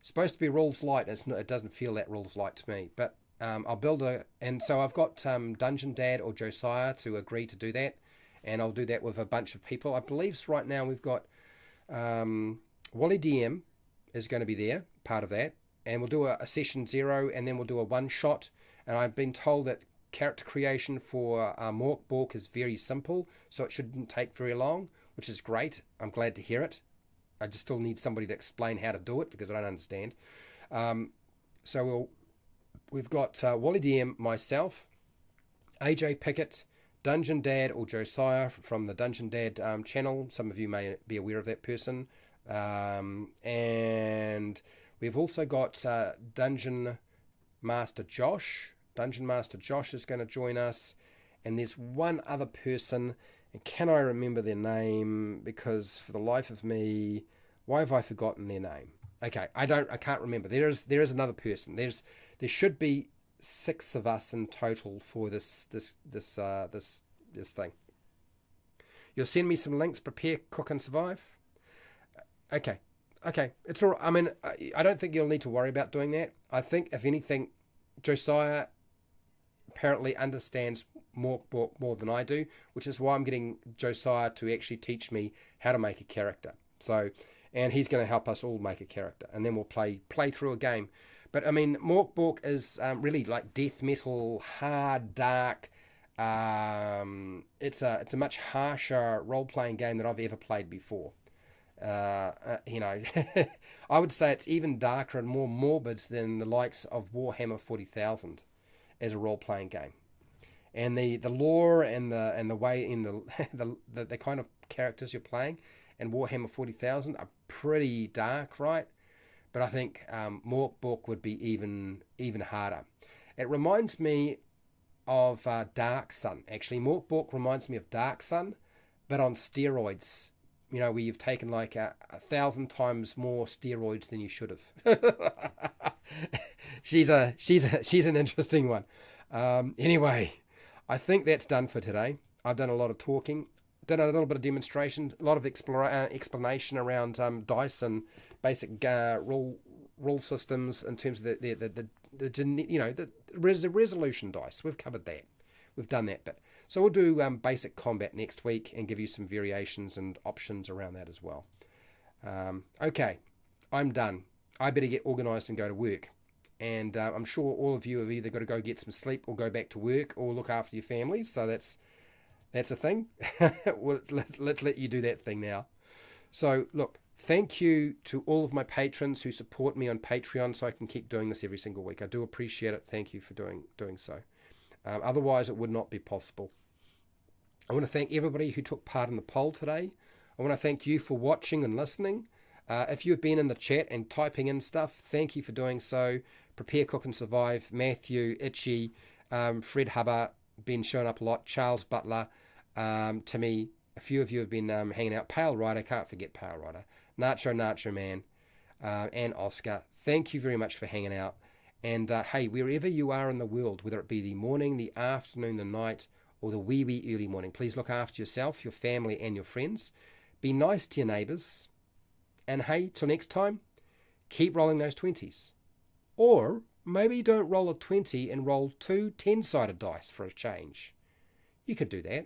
[SPEAKER 1] supposed to be rules light. It doesn't feel that rules light to me. But I'll build and so I've got Dungeon Dad or Josiah to agree to do that, and I'll do that with a bunch of people. I believe right now we've got Wally DM is going to be there, part of that, and we'll do a session 0, and then we'll do a one shot. And I've been told that character creation for Morkborg is very simple, so it shouldn't take very long, which is great. I'm glad to hear it. I just still need somebody to explain how to do it because I don't understand. So we've got Wally DM, myself, AJ Pickett, Dungeon Dad or Josiah from the Dungeon Dad channel. Some of you may be aware of that person. And we've also got Dungeon Master Josh. Dungeon Master Josh is going to join us. And there's one other person, and can I remember their name? Because for the life of me, why have I forgotten their name? Okay, I can't remember. There is another person. There should be 6 of us in total for this thing. You'll send me some links. Prepare, cook, and survive. Okay, it's all right. I mean, I don't think you'll need to worry about doing that. I think if anything, Josiah apparently understands more than I do, which is why I'm getting Josiah to actually teach me how to make a character. So, and he's going to help us all make a character, and then we'll play through a game. But I mean, Morkborg is really like death metal, hard, dark. It's a much harsher role-playing game than I've ever played before. You know, I would say it's even darker and more morbid than the likes of Warhammer 40,000 as a role-playing game. And the lore and the way in the kind of characters you're playing in Warhammer 40,000 are pretty dark, right? But I think Morkborg would be even harder. It reminds me of Dark Sun. Actually, Morkborg reminds me of Dark Sun, but on steroids. You know, where you've taken like 1,000 times more steroids than you should have. She's an interesting one. Anyway, I think that's done for today. I've done a lot of talking, done a little bit of demonstration, a lot of explanation around dice and basic rule systems in terms of the resolution dice. We've covered that. We've done that bit. So we'll do basic combat next week and give you some variations and options around that as well. Okay, I'm done. I better get organised and go to work. And I'm sure all of you have either got to go get some sleep or go back to work or look after your families. So that's a thing. Well, let's let you do that thing now. So look, thank you to all of my patrons who support me on Patreon so I can keep doing this every single week. I do appreciate it. Thank you for doing so. Otherwise, it would not be possible. I want to thank everybody who took part in the poll today. I want to thank you for watching and listening. If you've been in the chat and typing in stuff, thank you for doing so. Prepare, Cook and Survive, Matthew, Itchy, Fred Hubber, been showing up a lot, Charles Butler, Timmy, a few of you have been hanging out, Pale Rider, can't forget Pale Rider, Nacho Man, and Oscar. Thank you very much for hanging out. And hey, wherever you are in the world, whether it be the morning, the afternoon, the night, or the wee early morning, please look after yourself, your family, and your friends. Be nice to your neighbours. And hey, till next time, keep rolling those 20s. Or maybe don't roll a 20 and roll 2 10-sided dice for a change. You could do that.